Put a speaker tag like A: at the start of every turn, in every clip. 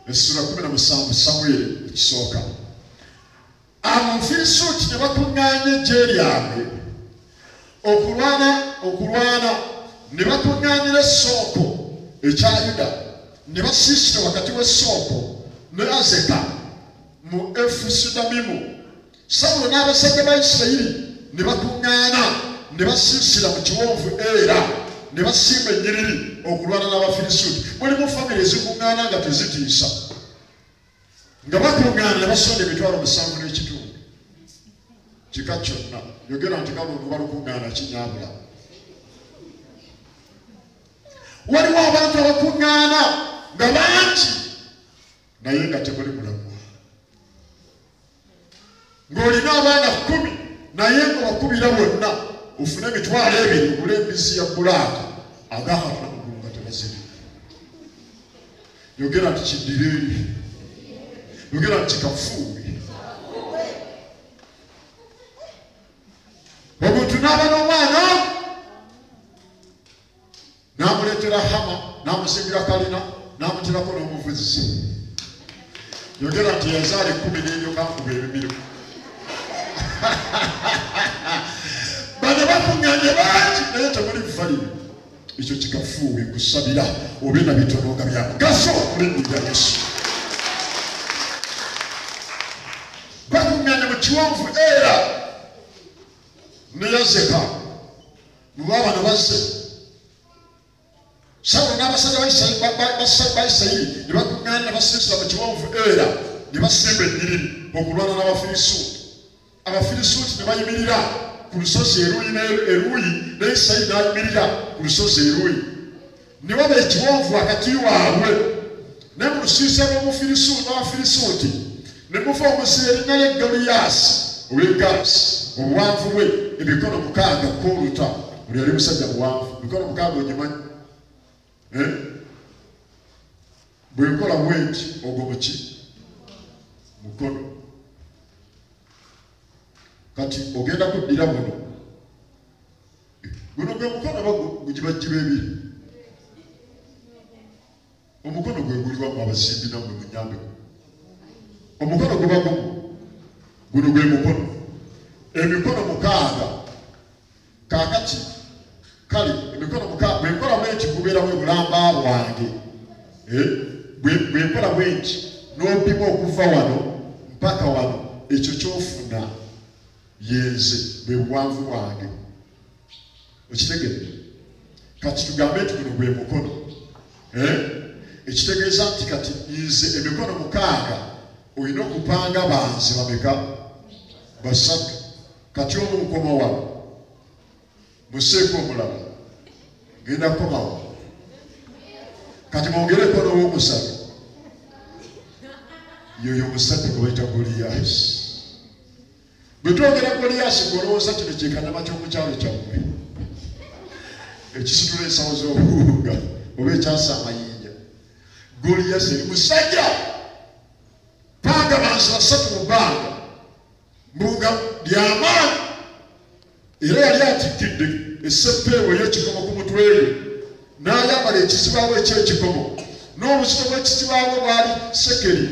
A: Essura 17 Samweli ekisooka. Abafirisuuti ne bakuŋŋaanya eggye lyabwe okulwana ne bakuŋŋaanyira Sooko ekya Yuda ne basiisira wakati w'Essooko ne Azeka mu Efusudamimu. Sawulo n'abasajja ba Isirayiri ne bakuŋŋaana ne basiisira mu kiwonvu Era ne basimba ennyiriri okulwana n'Abafirisuuti. Mulimu famire ezikuŋŋaana nga tezitiisa nga bakuŋŋaana ne basonda emitwalo 7 n'ekitundu. Kika kyonna yogera nti kale oluba lukuŋŋaana kinyaabula. Waliwo abantu abakuŋŋaana nga bangi naye nga tebali mulamwa. Ng'olina abaana 10 naye nga bakubira bonna ofune emitwalo 2 ogule embisi ya bulaaka agakatula mugulu nga tebaziri. Yogera nti kiddire, yogera nti kikafuuwe. Omuntu n'aba n'omwana n'amuleetera Hama n'amusimbira kalina n'amutirako n'omuvuzi. Yogera nti yazaala 10 n'ebyoka nkuba ebimiro. Bano bakuŋŋaanye bangi naye temuli valimu. Ekyo kikafuuwe nkusabira obe na bitono nga bya mugaso okulinnya Yesu. Bakuŋŋaanye mu kiwonvu Era ne Azeka muba bano bazze. Sawulo n'abasajja ba Isirayiri ne bakuŋŋaana ne basiisira mu kiwonvu Era ne basimba ennyiriri okulwana n'Abafirisuuti. Abafirisuuti ne bayimirira ku lusozi eruuyi ne Isirayiri n'ayimirira ku lusozi eruuyi. Ne waba ekiwonvu wakati waabwe ne mu lusiisira lw'Abafirisuuti ne muva omusibe erinnya lye Goliyaasi ow'Egasi. Obuwanvu bwe emikono 6 k'oluta. Buli yali musajja muwanvu. Emikono 6 ogimanyi? Bwe nkola bwenti ogwo muki? Mukono. Kati ogenda kuddira buno. Guno gwe mukono gugibajjiba ebiri. Omukono gwe guliwamu abazimbi nammwe munyambe. Omukono guba gumu. Guno gwe mukono. Emikono 6 kaakati kale emikono 6 bwe nkola bwenti gubeeramu obulamba bwange. Bwe nkola bwenti n'opima okuva wano mpaka wano ekyo ky'ofuna yenze bwe buwanvu bwange. Okitegedde? Kati tugambe nti guno gwe mukono. Ekitegeeza nti kati nze emikono 6 olina okupanga banze bameka? 3. Kati omu nkoma wano museeko omulala genda kukomawo. Kati mwongereko n'ow'omusatu. Yoyo omusatu gwe bayita Goliyaasi. Bwe twogera Goliyaasi ng'olowooza kino kyekanama ky'omukyalo kyammwe ekisitula ensawo z'obuwunga oba ekyasa amayinja. Goliyaasi eri musajja panga bansi 3 mu bbanga mbunga ly'amaanyi. Era yali atikkidde esseppeewo ey'ekikomo ku mutwe gwe n'ayambala ekisibaawo eky'ekikomo n'obuzito bw'ekisibaawo bwali sekeri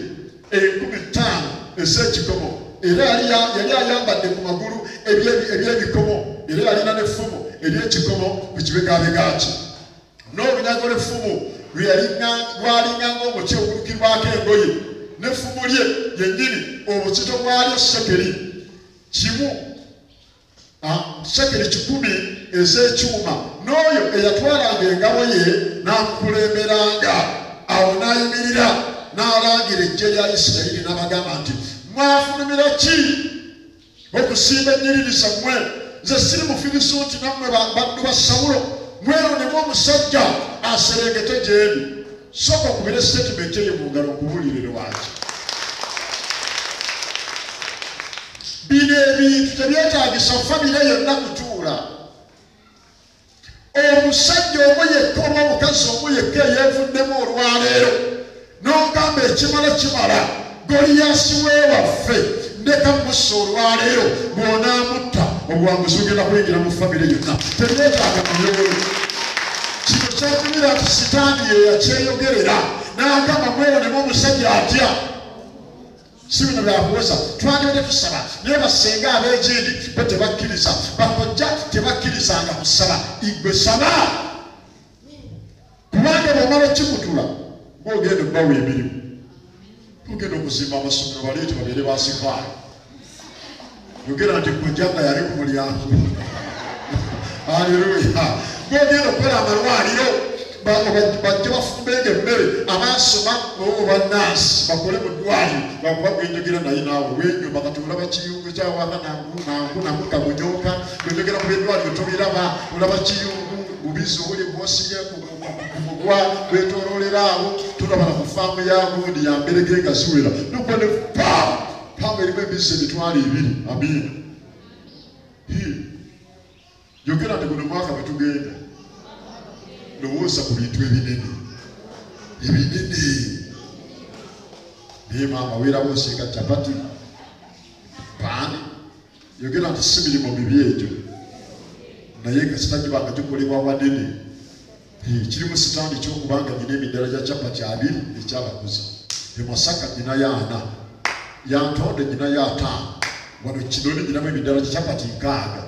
A: 15 ez'ekikomo. Era yali ayambadde ku magulu eby'ebikomo. Era yalina n'effumu ery'ekikomo ku kibegabega kye. N'olunyago lw'effumu lwalinga ng'omuti ogulukirwako engoye. N'effumu lye yennyini obuzito bwalyo sekeri kimu. Sekeri 10 ez'ekyuma. N'oyo eyatwalanga engabo ye n'amukulemberanga. Awo n'ayimirira n'alangira eggye lya Isirayiri n'abagamba nti mwafulumira ki okusimba ennyiriri zammwe? Nze siri Mufirisuuti nammwe baddu ba Sawulo. Mweronemu omusajja aserengete gy'endi. Sooka okubira statement eyo mu ngalo okubuulire lwaki. Bino ebintu tebyetaagisa famire yonna kutuula. Omusajja omu yekka oba omukazi omu yekka eyeevuddemu olwaleero n'ogamba ekimala kimala. Goliyaasi weewaffe ndeka mussa olwaleero bw'onaamutta obuwanguzi bugenda kwingira mu famire yonna. Tebyetaaga muyoolo. Kino kyatubira nti Sitaani ye yakyeyogerera n'agamba mwewonemu omusajja atya si bino byakuwoza twandibadde tusaba naye basenga ab'egindi bo tebakkiriza bakojja tebakkirizanga kusaba igwe saba kubanga bw'omala okikutula ng'ogenda okubawa emirimu tugenda okuzimba amasomero baleeti babeere basifaayo yogera nti kojjanga yali ku mulyango aleluya ng'ogenda okukola amalwaliro bajja bafumbenga emmere abaasoma bannansi bakole mu ddwaliro bakuba gwenjogera naye naawe wenyuma kati olaba kiyungu kyawaka nangukamunyoka gwenjogera mu b'eddwaliro tobiraba olaba kiyungu bubizi obuli bwosibye ku mugwa gwetoloolera abo tulabala ku faamu ya gundi yamberege nga ziwera nokone paamu erimu ebizi emitwalo 2 abiri yogera nti guno mwaka bwe tugenda lowooza ku bintu ebinene naye maama weerawo osinga capati paani yogera nti si mirimu mibi egyo naye nga kitagibanga gikolebwa wanene kirimu sitandi kyokubanga nyina emiddala gya capati 2 ekyabakuzi emasaka nyina ya 4 yantonde nyina ya 5 wano kinoni nyinamu emiddala gya capati 6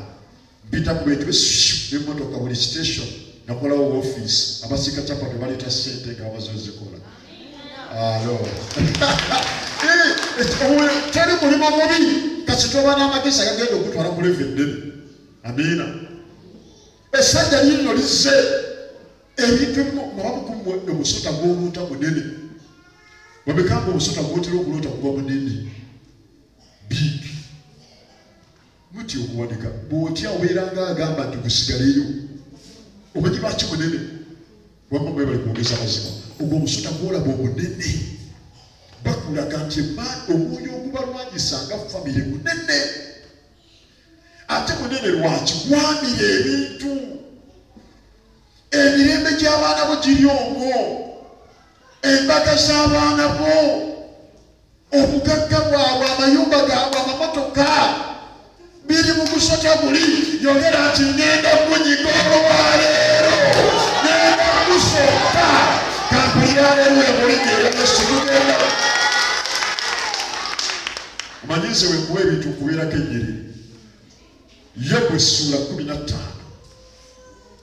A: mpita mu bintu n'emmotoka buli station nakolawo office abasika capati baleeta sente nga bazozikola teri mulimo mubi kasi toba n'amagezi agagenda okutwala ku leve ennene amiina essajja lino lizze ebintu nabamukumwe omusota gw'oluuta munene wabekanga omusota gwotera okuloota kuba munene big mutya okuwanika bw'otya obeeranga agamba nti gusigaleyo omanyi lwaki munene wamma mwe bali kwogeza mazima ogwo omusota gwolaba omunene bakulaga nti omwoyo ogubalwanyisanga famire munene ate munene lwaki gwamira ebintu emirembe gy'abaana bo giri omwo embaga z'abaana bo obugagga bwabwe amayumba gaabwe amamotoka biri mu gusota guli yogera nti ngenda kunyiga olwaleero ngenda kusooka kampuliraleero emuligeera nesitugenda omanyize wenkuwa ebintu okubeerako ennyiri Yobu essula 15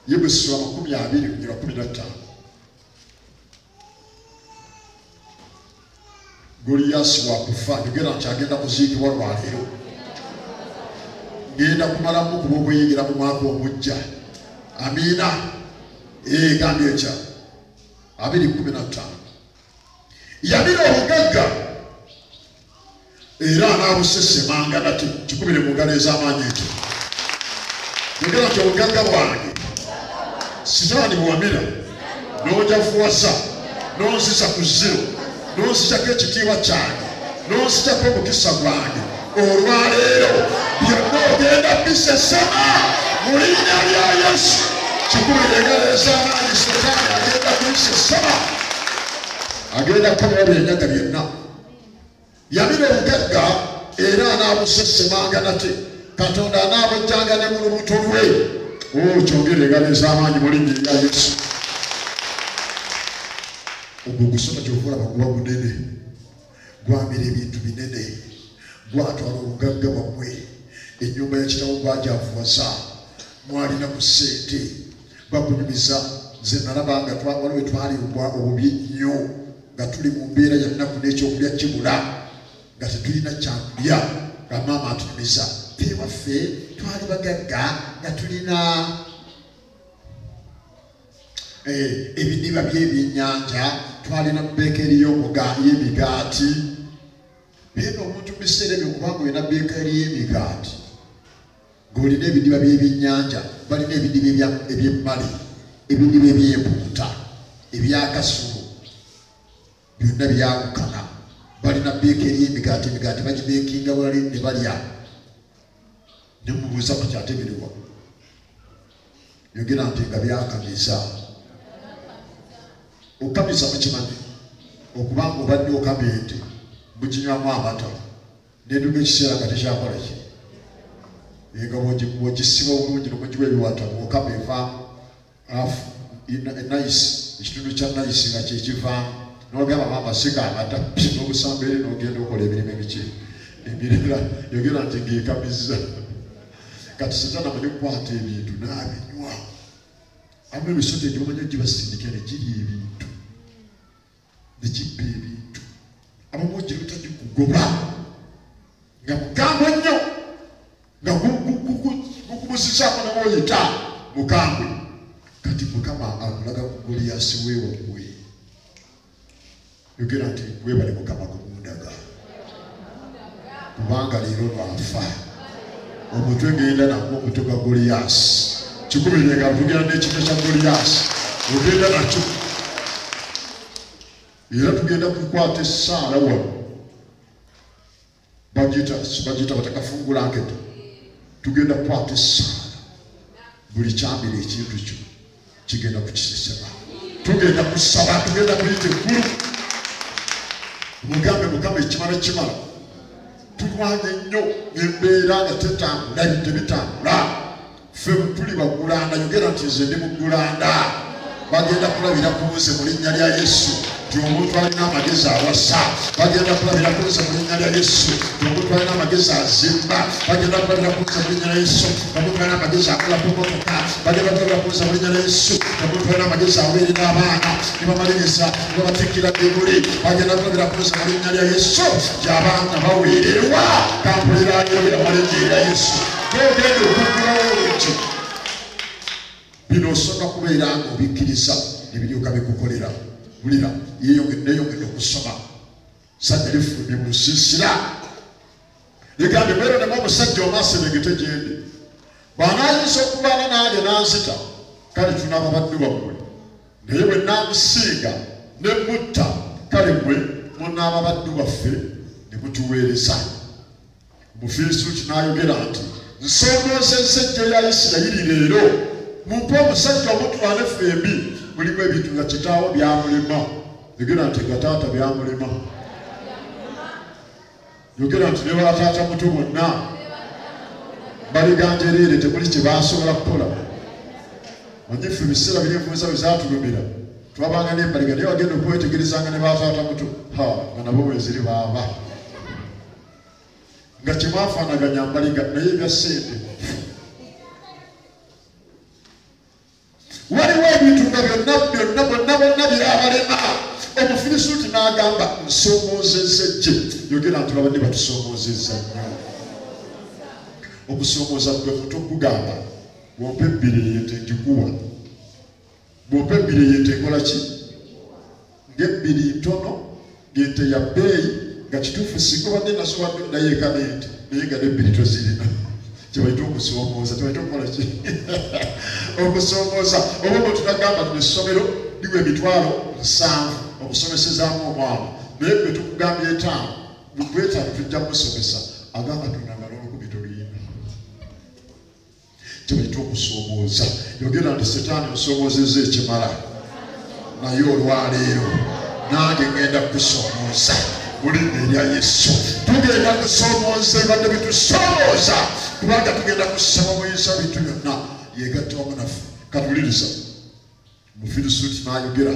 A: Yobu essula 20:15 Goliyaasi wakufa yogera nti agenda kuziikibwa lwaleero ngenda kumalamu kuba obweyigira mu mwaka omujja amiina gambye ekya 2:15 yabira obugagga era anaabusesemanga nati kikubire mu ngalo ez'amaanyi ekyo yogera nti obugagga bwange sitaani buwamira n'onjafuwasa n'onzisa ku ziro n'onzijako ekitiibwa kyange n'onzijako omukisa gwange olwaleero byonna ogenda bisesema mu linnya lya Yesu kikubire engalo ez'amaanyi setaani agenda kubisesema agenda kukola byenyaga byonna yabira obugagga era anaabusesemanga nate Katonda anaabujjanga ne mu lubuto lwe kyongere engalo ez'amaanyi mu linnya lya Yesu ogwo gusota kyokulaba kuba munene gwamira ebintu binene gwatwala obugagga bwammwe ennyumba ya kitawo gwajaafuwaza mwalina ku ssente bakunyumiza nze nalaba nga waliwe twali obubi nnyo nga tuli mu mbeera ya nnaku n'ekyokulya kibula nga tetulina kyakulya nga maama atunyumiza ewaffe twali bagagga nga tulina ebidiba by'ebyennyanja twalina beekeri y'emigaati bino omuntu mu biseera ebyo kubanga olina beekeri y'emigaati ng'olina ebidiba by'ebyennyanja balina ebidiba ebyemmali ebidiba eby'empuuta ebyakasulo byonna byawukana balina beekeri y'emigaati emigaati bagibeekinga wali ne balya ne mubuuza ku kyategerebwa yogera nti nga byakamiza okamiza mukimanyi okubanga obadde okama ente mukinywamu amata neduga ekiseera nga tekyakola ki nga bwogisiba obulungi nomugiwa ebiwata okama evaamu enayisi ekitundu kya nayisi nga kyekivaamu n'ogamba maama sika amata n'obusamba eri n'ogenda okola emirimu emiki emirala yogera nti ng'ekamizza kati Setaani amanyi okukwata ebintu n'abinywa amu emisota egyomanyi ogibasindika ne giri ebintu ne gibba ebintu abamu ogiruta gikugoba nga mukambwe nnyo nga gukumusisaako newoyita mukambwe kati Mukama akulaga ku Goliyaasi weewagwe yogera nti weebale Mukama kumundaga kubanga leero lwafa omutwe ngenda nagwo omutwe gwa Goliyaasi kikubirenga tugenda n'ekitwe kya Goliyaasi ogenda nakyo era tugenda kukwata essaala wano bagiyita batakafungula nkete tugenda kukwata essaala buli kyambira ekintu kyo kigenda kukisesema tugenda kusaba tugenda kuyita eggulu mugambe Mukama ekimala kimala tulwanye nnyo embeera nga tetambula tebitambula ffe tuli bagulanda yogera nti nze ndi mugulanda bagenda kulabira kubuze mu linnya lya Yesu nti omuntu alina amagezi awasa bagenda kulabira kubuze mu linnya lya Yesu nti omuntu alina amagezi azimba bagenda kulabira kubuze mu linnya lya Yesu omuntu alina amagezi akola ku motoka bagenda kulabira kubuze mu linnya lya Yesu omuntu alina amagezi aweerera abaana ne bamaliriza ne babatikira biguli bagenda kulabira kubuze mu linnya lya Yesu gy'abaana baweererwa kampulirayo amalinnya lya Yesu togenda okugulawo olungi bino osooka kubeera nga obikkiriza ebiryoka bikukolera bulira neyongedde okusoma sajja lifulumye mu lusiisira egambe beeronemu omusajja omaaserengete gyendi bw'anaayinza okubaana nange nanzita kale tunaaba baddu bammwe naye bwe naamusinga ne mutta kale mwe munaaba baddu baffe ne mutuweereza Omufirisuuti n'ayogera nti nsomoozezza eggye lya Isirayiri leero mumpe omusajja omutwala effembi mulimu ebintu nga kitaawo byamulema yogera nti nga taata byamulema yogera nti ne bataata muto bonna baliganjereere temuli kye basobola kukola manyi ffe ebiseera biri enfunza bwe zaatulumira twabanga n'embaliga naye wagenda okwetegerezanga ne bataata muto nga nabo bweziri baaba nga kyemwafaanaganya mbaliga naye ebya ssente waliwo ebintu nga bonna birabalema Omufirisuuti n'agamba nsomoozezza eggye yogera nti babadde batusomoozezza nnyo okusomooza kwe muto kugamba bw'ompa ebbiri eyente ngikuwa bw'ompa ebbiri eyente ekola ki ng'ebbiri ntono ng'ente ya bbeeyi nga kituufu singa obadde nasobadde nayeeka n'ente naye nga n'ebbiri tozirina kyebaita okusoomooza tebaita okukola ki okusomooza oba bwe tunagamba tuna essomero liwa emitwalo 7 okusomesezaamu omwana naye bwe tukugambye 5 bwetaano tujja kumusomesa agamba tunanga n'olukumi toluyina kyebaita okusoomooza yogera nti Setaani osomoozezza ekimala naye olwaleero nange ngenda kusoomooza mulinnya erya Yesu tugenda kusoomooza ebadde bitusoomooza kubanga tugenda kusaba muyinza bintu byonna yegatta wamu naffe katuliriza Omufirisuuti n'ayogera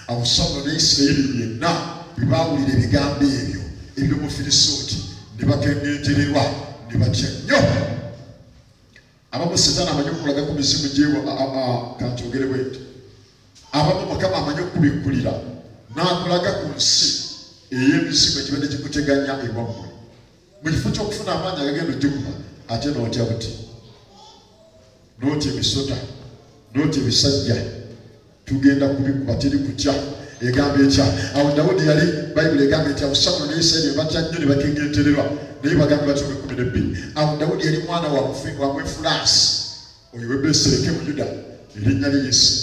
A: awo Sawulo ne Isirayiri yenna bwe baawulira ebigambo ebyo eby'Omufirisuuti ne bakengentererwa ne batya nnyo abamu Setaani amanyi okulaga ku mizimu gyewa kankyogere bwenti abamu Mukama amanyi okubikkulira n'akulaga ku nsi ey'emizimu ekibadde gikuteganya ewammwe mu kifo ky'okufuna amaanyi agagenda ogikuba ate n'otya buti n'otya emisota n'otya ebisajja tugenda kubikuba teri kutya egamba etya awo Dawudi yali Bayibuli egamba etya awo Sawulo ne Isirayiri batya nnyo ne bakengentererwa naye bagambe batya 12 awo Dawudi yali mwana wa Mwefulaasi oyo w'e Besirekemu Yuda erinnya lye Yese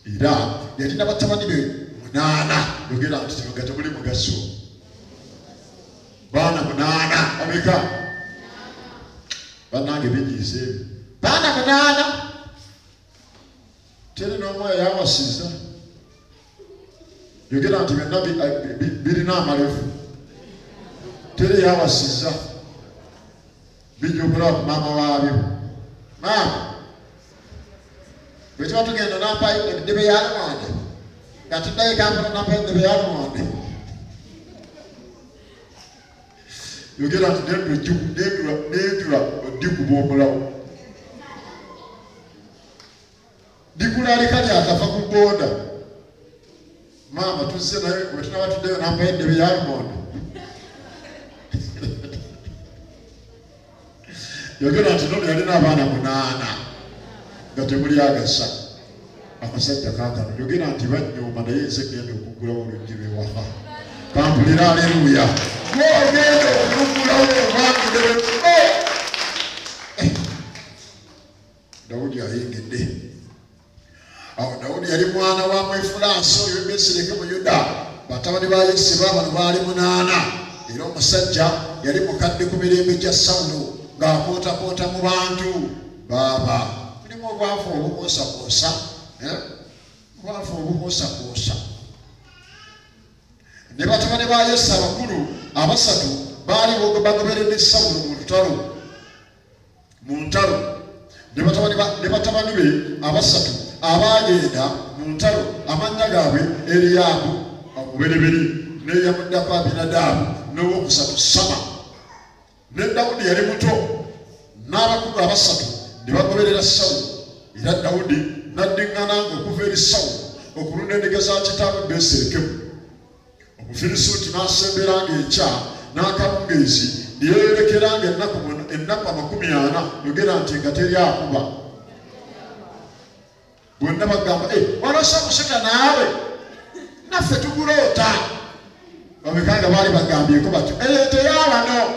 A: era yalina batabani be 8 yogera nti nga temuli mugaso baana 8 ameka bannange binyiiza ebyo baana 8 teri n'omu yawasiza yogera nti byonna birina amalevu teri yawasiza bijja okulaba ku maama waabyo maama bwe tuba tugenda nampayo edebe yalwanda Gatudde gamba napende byalumonde. Yogera ati nedura odikuba omulawo. Dikula alikali akafa ku boda. Mama tuzze naye wetuna batuddeyo napende byalumonde. Yogera ati nno yalina abaana 8 nga temuli agasa. Akasajja kaakano yogera nti banyooma naye nze ngenda okugulawo oluggi lw'ewaka. Kampulira aleluya. Ng'ogenda okugulawo olwakudere. Dawudi ayengedde. Awo Dawudi yali mwana wa Mwefulansi oyo Besereke mu Yuda. Batabani ba Yese bano baali 8. Era omusajja yali mukadde ku mirembe gya Sawulo ng'akootakoota mu bantu. Baaba mulimu obwavu obukoosakoosa. Obwavu obukoosakoosa. Ne batabani ba Yese abakulu abasatu baali bagoberedde Sawulo mu ntalo. Ne batabani be abasatu abaagenda mu ntalo amannya gaabwe Eriyaabu omuberiberi n'eyamuddako Abinadaabu n'owookusatu Sama. Ne Dawudi yali muto n'abakulu abasatu ne bagoberera Sawulo. Era Dawudi n'addiŋŋananga okuva eri Sawulo okulunda endiga za kitaawe Besereke. Omufirisuuti n'asemberanga enkya n'akawungeezi ne yeeyolekeranga ennaku 40. Yogera nti nga teri akuba. Bonna bagamba walose omusota naawe naffe tuguloota. Bamekanga baali bagambyeko batyo teyawano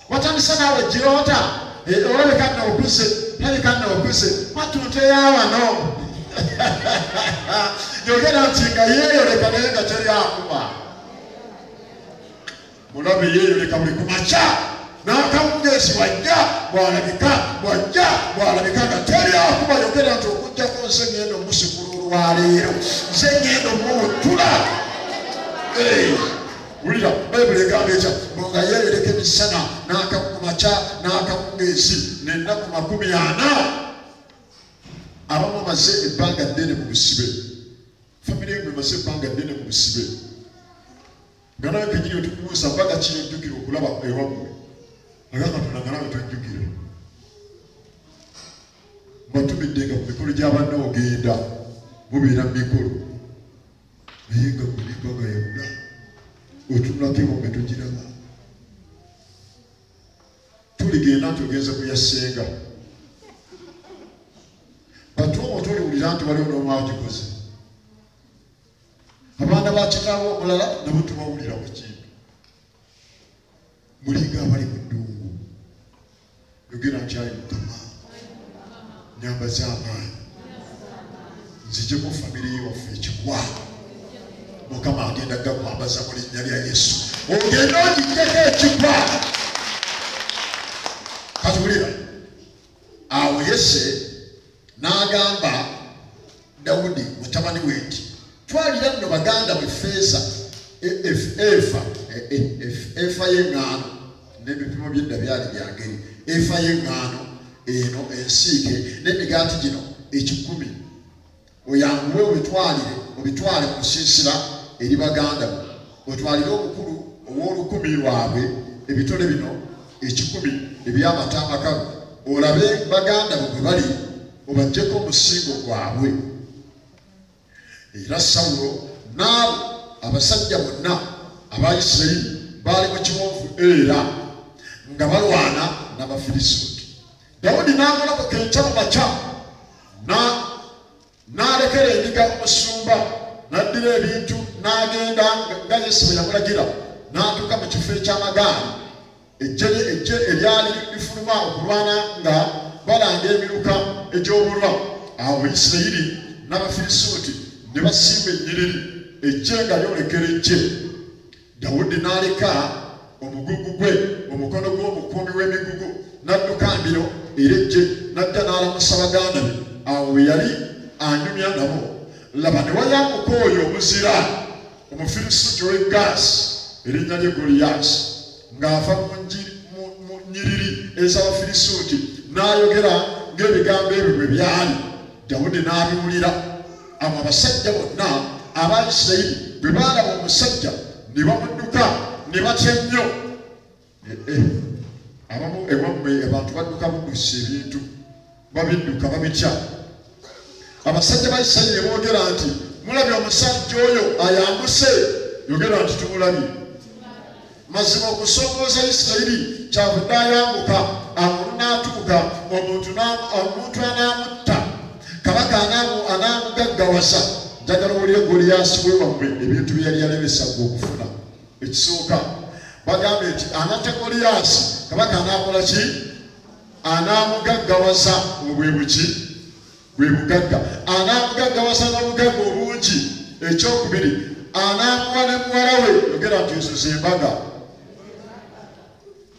A: watandisa naawe giroota olabeka nooguze naleka nooguze matuteyawano. Yogera nti nga yeeyoleka naye nga teri akuba. Mulabe yeeyoleka buli kumakya n'akawungeezi wajja bw'alabika nga teri akuba. Yogera nti okujjako nze ngenda omusikula olwaleero nze ngenda omuwuttula. Wulira Bayibuli egamba ekya nga yeeyoleka emisana n'akakumakya n'akawungeezi n'ennaku 40. Abamu bamaze ebbanga ddene mu busibe. Famire emwe emaze ebbanga ddene mu busibe. Nga nawe kenyini otukubuuza mpaka ki ojjukira okulaba ewammwe. Agamba Katonda nga nawe tojjukire. Batumiddenga mu mikolo gy'abanna ogenda mubeera mu mikolo. Naye nga buli mbaga yonna otunulako ewamwe togiraba. Tuligenda nti ogenze kuyassenga. Batuomo toliwulira nti waliwo n'omu agikoze. Abaana ba kitaawe omulala nabo tubawulira ku kintu. Mulinga abali mu ddungu. Yogera nti ayi Mukama nyambaza amaanyi nzijemu famire yewaffe ekikwa. Mukama agenda gakwambaza mu linnya lya Yesu. Ogenda ogijjeko ekikwa. Katuwulira awo Yese n'agamba Dawudi mutabani we nti twalira nno baganda mu Effeeza efa y'eŋŋaano n'ebipimo by'edda byali bya ngeri. Efa y'eŋŋaano eno ensiike n'emigaati gino 10. Oyanguwe obitwale mu nsiisira eri baganda bo. Otwalire omukulu ow'olukumi lwabwe ebitole bino 10 eby'amata amakalu. Olabe baganda bo bwe bali obaggyeko omusingo gwabwe. Era Sawulo n'abo abasajja bonna aba Isirayiri baali mu kiwonvu era nga balwana n'Abafirisuuti. Dawudi n'akolako kenkya mu makya n'alekera endiga omusumba n'addira ebintu n'agenda nga Yese bwe yamulagira n'atuuka mu kifo eky'amagaali. Ejje eryali lifuluma okulwana nga balanga emiruka egy'obulwa. Awo Isirayiri n'Abafirisuuti ne basimba ennyiriri ejje nga lyolekera ejje. Dawudi n'aleka omugugu gwe omukono gw'omukuumi w'emigugu n'adduka mbiro era ejje n'adda n'alamusa baganda be. Awo we yali anyumya nabo laba ne wayambuka oyo omuzira Omufirisuuti w'e Gaasi erinnya lye Goliyaasi ng'ava mu nnyiriri ez'Abafirisuuti n'ayogera ng'ebigambo ebyo bwe byali. Dawudi n'abiwulira. Abo abasajja bonna Abayisirayiri bwe baalaba omusajja ne bamudduka ne batya nnyo. Abamu ewammwe abantu badduka buddusa ebintu babidduka babitya. Abasajja ba Isirayiri ne boogera nti mulabye omusajja oyo ayambuse. Yogera nti tumulabye. Mazima okusongooza Isirayiri kyavudde ayambuka amulu n'atuuka omuntu anaamutta kabaka anaamugaggawaza. Njagala owulire Goliyaasi we wammwe ebintu bye yali yalebesagwa okufuna. Ekisooka bagambye nti anatta Goliyaasi kabaka anaakola ki? Anaamugaggawaza bwe buki? Bwe bugagga. Anaamugaggawaza n'obugagga obungi. Ekyokubiri anaamuwa ne muwala we. Yogera nti ezo z'embaga.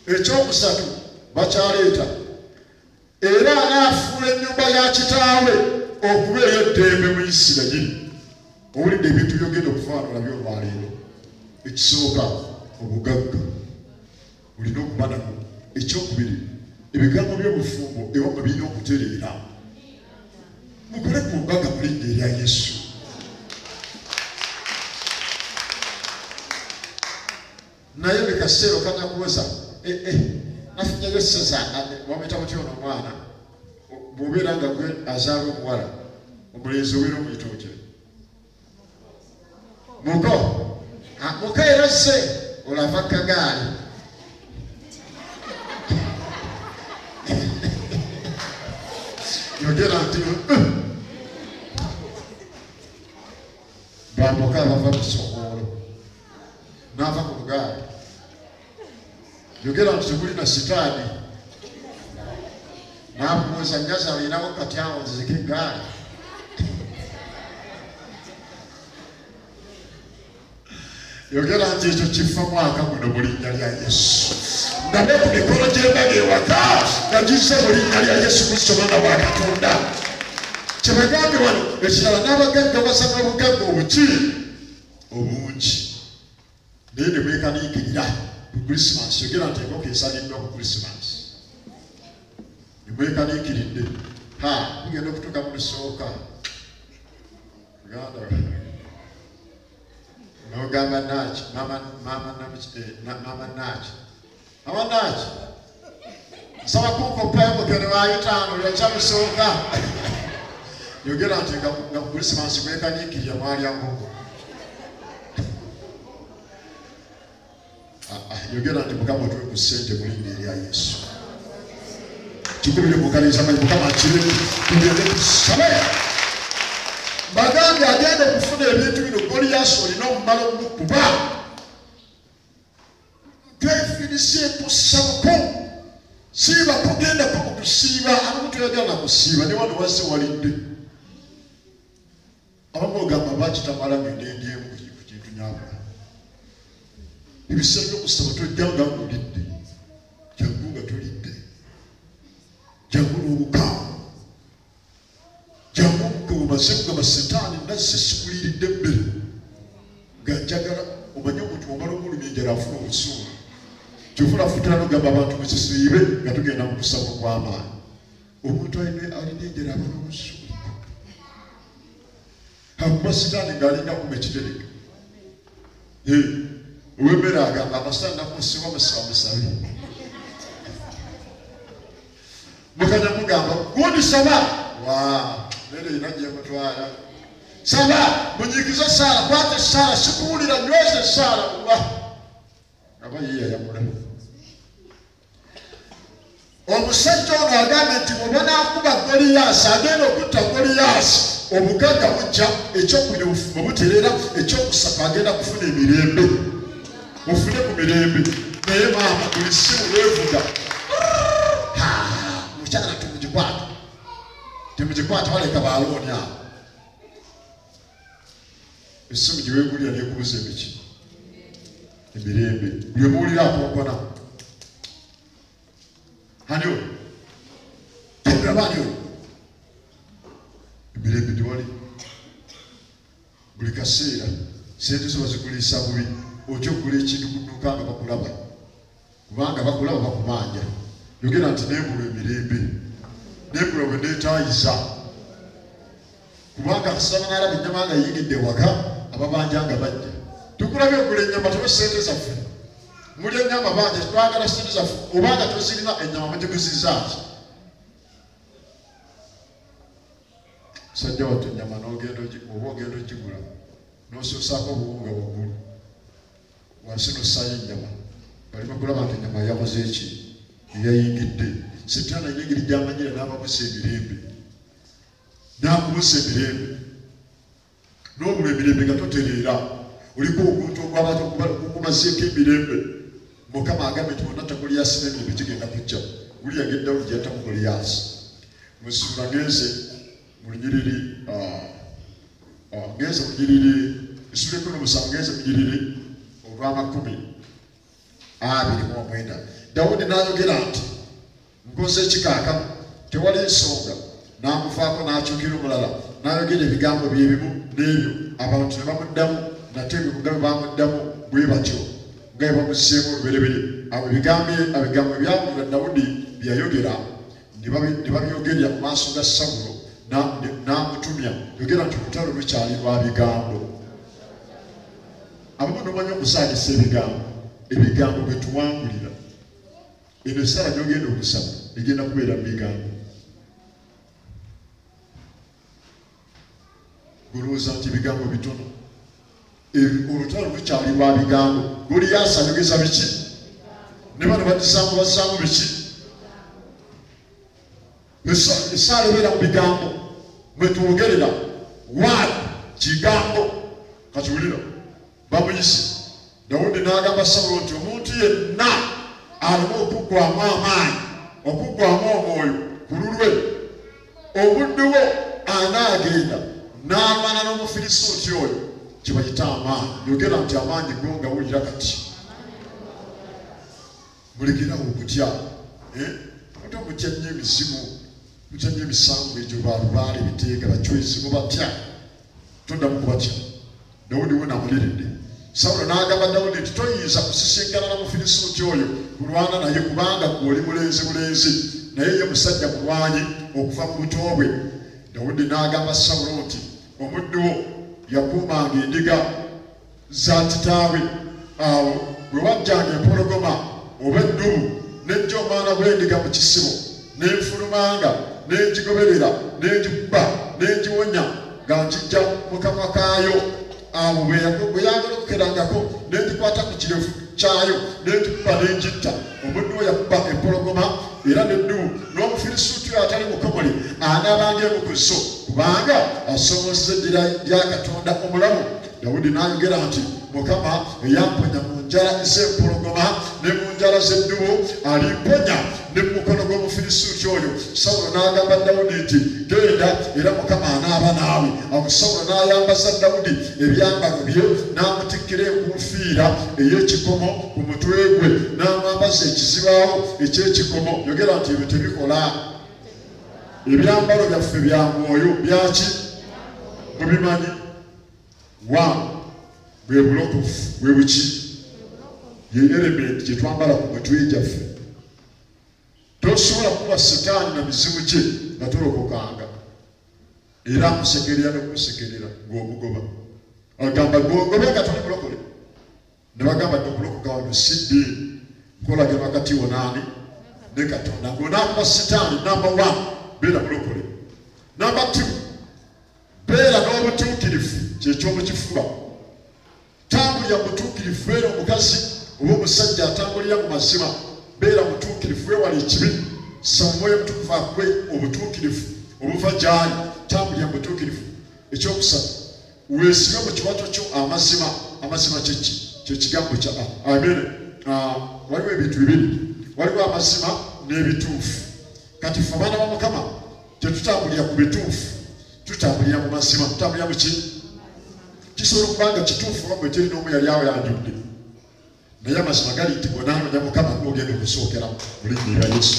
A: Ekyokusatu bakyaleeta era anaafuula ennyumba ya kitaawe okuba ey'eddembe mu Isirayiri. Owulidde ebintu byogenda okufaanula by'olwaleero. Ekisooka obugagga bulina okuba nabwo. Ekyokubiri ebigambo by'obufumbo ewammwe birina okutereera. Mukole ku mbaga mu linnya erya Yesu. Naye bwe kaseera okanakuweza nafunyayo esseza wamuyita mutya ono omwana bw'obeera nga gwe azaala omuwala omulenzi obeera omuyita otya? Muko. Muko era se olava kagaali. Yogera nti bambuka bava mu Sokoolo n'ava ku bugaali. Yogera nti teguli na sitaani. N'amubuuza njaza alinawo katyawo nzizike eggaali. Yogera nti ekyo kifa mwaka guno mu linnya lya Yesu. Ndabe ku mikolo gy'embaga ewaka nga gizze mu linnya lya Yesu Kristo Mwana wa Katonda. Kye bagambye wano ekirala n'abagaggawaza n'obugagga obuki obungi. Naye ne bwekaniikirira ku Krisimansi. Yogera nti enkoko esaliddwa ku Krisimansi. Ne bwekaniikiridde. Mugenda okutuuka mu lusooka. Uganda n'ogamba Naaki, Mama Naaki. Mama Naaki, nsaba kunkoppayo mukene wa 5 lwekyamusooka. Yogera nti nga ku Krisimansi gwekaniikirira mwalya nkoko. Yogera nti Mukama tuwe ku ssente mu linnya erya Yesu. Kikubire mukaliriza amanyi Mukama akiremu tugende tusabe. Bagambye agenda okufuna ebintu bino Goliyaasi olina omumala omukuba. Twefiirise tusabako. Siiba tugendako okutusiiba. Abamu tuyagala kusiiba ne wano wazze walidde. Abamu ogamba bakitamala ng'endendi emu ku kintu nyabula. Ebiseera by'okusaba tojjanga ng'olidde. Jangu nga tolidde. Jangu n'obukaawu. Jangu nga omaze kugamba Setaani nazze sikuliiridde emmere. Nga njagala omanye omuntu omala omulumya enjala afuna obusuulu. Kyofuna afutira n'ogamba abantu mukisiibe nga tugenda mu kusaba okw'amaanyi. Omuntu alina enjala afuna obusuulu. Akuba Setaani ng'alinga kuba ekitereke. Ow'emmere agamba amasitaani nakusiba musabe. Mukanya mugamba gundi saba. Mmere erina gyemutwala. Saba munyiikize Saala, kwata Saala, sikuwulira nyweze Saala kuba. Aba yeeyayamula. Omusajja ono agambye nti bwe banaakuba Goliyaasi agenda okutta Goliyaasi obugagga bujja, ekyokubiri obufumbo butereera, ekyokusatu agenda kufuna emirembe. Mufune ku mirembe. Naye maama buli ssimu lwevuga. Mukyala temugikwata. Temugikwata baleka baalooni awo. Essimu gye weegulira neekubuza emiki. Emirembe. Buli omuwulira akonkona. Ani oyo? Temulaba ani oyo? Emirembe tewali. Buli kaseera sente zo bazigulisa bubi. Ojja okugula ekintu ku dduuka nga bakulaba. Kubanga bakulaba bakubanja. Yogera nti neebula emirembe. Neebula bwe neetaayiza. Kubanga kasaba n'alaba ennyama nga yiyingidde waka ababanjanga bajja tukulabye okugula ennyama tobe sente zaffe muli ennyama bangi twagala sente zaffe obanga tozirina ennyama mugiguzizaaki sajja wattu ennyama oba ogenda ogigula n'osoosaako obuwunga waggulu wansi n'ossaayo ennyama balima kulaba nti ennyama yakoze eki eyayingidde sitaana engeri gyamanyira n'ababusa emirembe n'akubusa emirembe n'obula emirembe nga totereera oliko oguntu ogw'abantu okumazeeko emirembe mukama agambe nti bonna takuliyasi n'emirembe kigenda kujja guli yageddawo gyata mukuliyasi musula ngenze mu lunyiriri ngenze mu lunyiriri esula 17 ngenze mu lunyiriri olw'amakumi 29 Dawudi n'ayogera nti nkoze ekikaakamu tewali nsonga n'amufaako n'akyukira omulala n'ayogera ebigambo byebimu n'ebyo abantu ne bamuddamu nate ebibuga bwe bamuddamu bwe batyo nga bwe bamuseemu olubereberye abo ebigambo ebyawulira Dawudi byayogera ne babyogerera mu maaso ga Sawulo n'amutumya yogera nti olutalo lukyali lwa bigambo abamu n'omanyi okusaagisa ebigambo bwe tuwangulira eno essala gy'ogenda okusaba egenda kubeera mu bigambo golowooza nti ebigambo bitono olutalo lukyali lwa bigambo Goliyasi ayogeza biki ne bano badisaamu bassaamu biki essala ebeera mu bigambo mwe twogerera waali kigambo katuwulira bamuyise Dawudi n'agamba Sawulo nti omuntu yenna alimu okuggwamu amaanyi okuggwamu omwoyo ku lulwe omuddu wo anaagenda n'alwana n'Omufirisuuti oyo kibayita amaanyi yogera nti amaanyi go ngawulira kati mulekerawo okutya ate mutya nnyo emizimu mutya nnyo emisango egyo balubaale biteega bacwezi mubatya toddamu kubatya Dawudi we namuliridde Sawulo n'agamba Dawudi nti toyinza kusisinkana na Mufirisuuti oyo kulwana naye kubanga gw'oli mulenzi naye ye musajja mulwanyi okuva mu buto bwe Dawudi n'agamba Sawulo nti omuddu wo yakuumanga endiga za kitaawe awo bwe wajjanga empologoma oba eddubu n'ejja omwana gw'endiga mu kisibo n'enfulumanga n'egigoberera n'egikuba n'egiwonya nga nkijja mu kamwa kaayo awo bwe yagala okukerangako n'egikwata ku kirevu kyayo n'egikuba n'egitta omuddu we yakuba empologoma era n'eddubu n'Omufirisuuti oyo atali mukomole anaabanga emukuso kubanga asoomozza eddira lya Katonda omulamu Dawudi n'ayogera nti Mukama eyamponya mu njala ez'empologoma ne mu njala z'eddubu alimponya ne mu mukono gw'Omufirisuuti oyo Sawulo n'agamba Dawudi nti genda era Mukama anaaba naawe awo Sawulo n'ayambaza Dawudi ebyambalo bye n'amutikkira enkuufiira ey'ekikomo ku mutwe gwe n'amwambaza ekizibaawo eky'ekikomo yogera nti ebyo tebikola ebyambalo byaffe bya mwoyo byaki mubimanyi wa bwe bulokofu bwe buki ye element gye twambala ku mitwe gyaffe tosobola kuba setaani na mizimu gye nga tolokokanga era amusekerera n'okumusekerera ng'omugoba agamba gogobe nga toli mulokole ne bagamba nti okulokoka wano si ddiini nkolagana wakati wo naani ne Katonda ng'onaakuba setaani namba 1 beera mulokole namba 2 beera n'obutuukirivu kyekyomukifuba tambulira mutuukirivu beera omukazi oba omusajja atambulira mu mazima beera mutuukirivu weewala ekibi saba Mwoyo Mutukuvu akuwe obutuukirivu obuva gy'ali tambulira mutuukirivu ekyokusatu weesibe mu kiwato kyo amazima kyekigambo kya amen waliwo ebintu bibiri waliwo amazima n'ebituufu kati ffe abaana ba Mukama tetutambulira ku bituufu tutambulira mu mazima tutambulira mu ki kisobola okubanga kituufu oba bwe teri n'omu yali awo yanjudde naye amazima gali nti bw'onaanoonya Mukama ng'ogenda okusookeramu mu linnya lya Yesu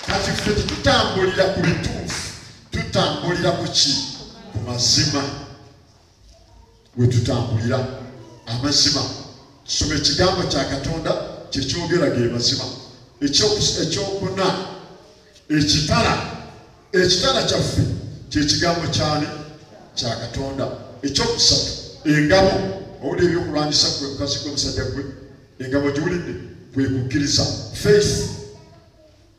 A: kati ffe tetutambulira ku bituufu tutambulira ku ki ku mazima we tutambulira amazima tusoma ekigambo kya Katonda kyekyogera ge mazima ekyokuna ekitala kyaffe kyekigambo kyali kya Katonda ekyokusatu engabo owulira ebyokulwanyisa kwe mukazi gwe gwe engabo giwulidde kwe kukkiriza faith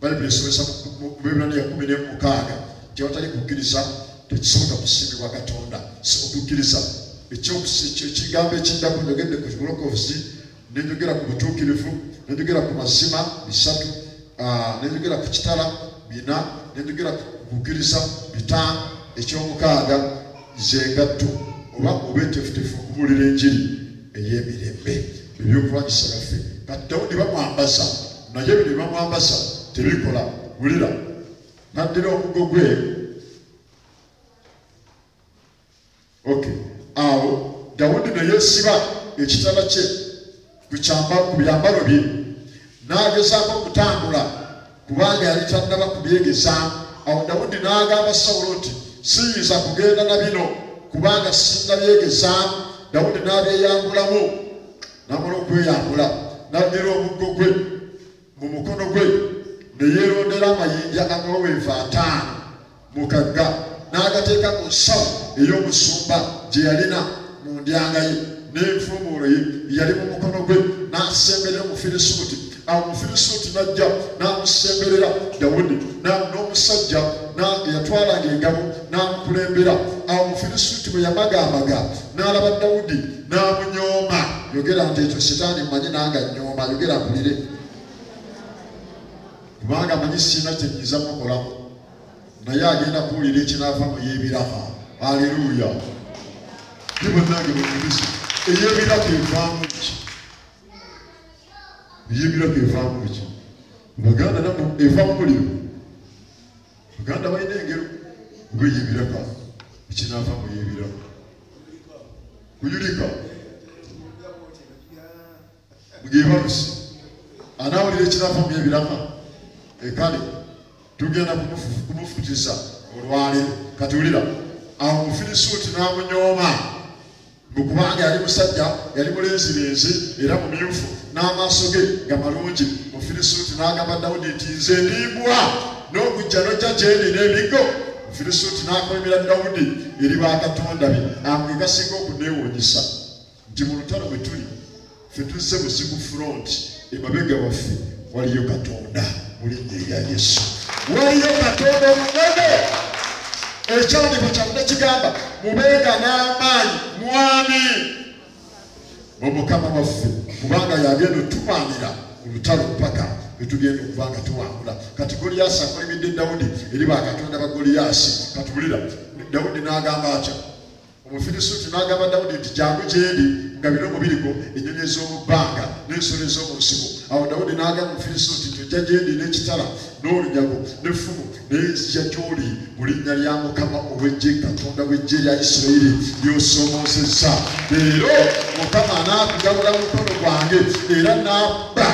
A: bayibuli esomesa mu Bibulaniya 10:6 nti awatali kukkiriza tekisoboka kusiimibwa Katonda. Okukkiriza ekigambo ekiddako njogedde ku bulokozi, nenjogera ku butuukirivu, nenjogera ku mazima 3, nenjogera ku kitala 4, nenjogera ku kukkiriza 5, eky'omukaaga zengatto oba obeetefutefu okubuulira enjiri ey'emirembe. Ebyokulwanyisa byaffe kati Dawudi bamwambaza naye bino bamwambaza tebikola. Wulira naddira omugo gwe awo Dawudi ne yeesiba ekitala kye ku byambalo bye n'agezaako okutambula kubanga yali tannaba kubyegezaamu. Awo Dawudi n'agamba Sawulo nti siyinza kugenda na bino kubanga sinnabyegezaamu. Dawudi n'abyeyambulamu, n'amala okweyambula n'addira omuggo gwe mu mukono gwe ne yeerondera amayinja amaweweevu 5 mu kagga n'agateeka ku nsawo ey'omusumba gye yalina mu ndyanga ye n'enfuumuulo ye yali mu mukono gwe n'asemberera Omufirisuuti. Awo Omufirisuuti n'ajja n'amusemberera Dawudi n'omusajja eyatwalanga engabo n'amukulembera. Awo Omufirisuuti bwe yamagaamaga n'alaba Dawudi n'amunyooma. Yogera nti ekyo Setaani mmanyi nange annyooma. Yogera mpulire kubanga amanyi sina kyenyiza mukolamu, naye agenda kuwulira ekinaava mu y'ebiraka. Aleluya! Ye bannange mukkiriza ey'ebiraka evaamu ki? Ey'ebiraka evaamu ki? Baganda nabo evaamu muliro. Baganda balina engero ng'ey'ebiraka ekinaava mu y'ebiraka. Kuyulika mugebalusi anaawulira ekinaava mu y'ebiraka. Kale tugenda kumufutiza olwaleero. Katuwulira awo Omufirisuuti n'amunyooma kubanga yali musajja, yali mulenzirenzi era mumyufu n'amaaso ge nga malungi. Omufirisuuti n'agamba Dawudi nti nze ndimbwa n'okujja n'ojja gyendi n'ebiggo. Omufirisuuti n'akolimira Dawudi eri bakatonda be amwe gasinga okuneewuunyisa nti mu lutalo bwe tuli ffe tuzze muzigu front, emabega waffe waliyo Katonda mu linnya erya Yesu. Waliyo Katonda omunene. Ekyandiko kyaffe kigamba mubenga n'amaanyi mwami mu Mukama waffe kubanga yagenda otumaanira mu lutalo paka bwe tugenda okuba nga tuwangula. Kati Goliyaasi akolimidde Dawudi eri bakatonda ba Goliyaasi. Katuwulira Dawudi n'agamba atya, Omufirisuuti n'agamba Dawudi nti jangu gyendi nga bino mubiriko ennyonyi ez'omu bbanga n'ensolo ez'omu nsiko. Awo Dawudi n'agamba Omufirisuuti nti ojja gyendi n'ekitala n'olunyago n'effumu n'enzija gy'oli mu linnya lya Mukama ow'eggye, Katonda w'eggye lya Isirayiri ly'osoomoozezza. Leero Mukama anaakugabula mu mukono gwange era n'abba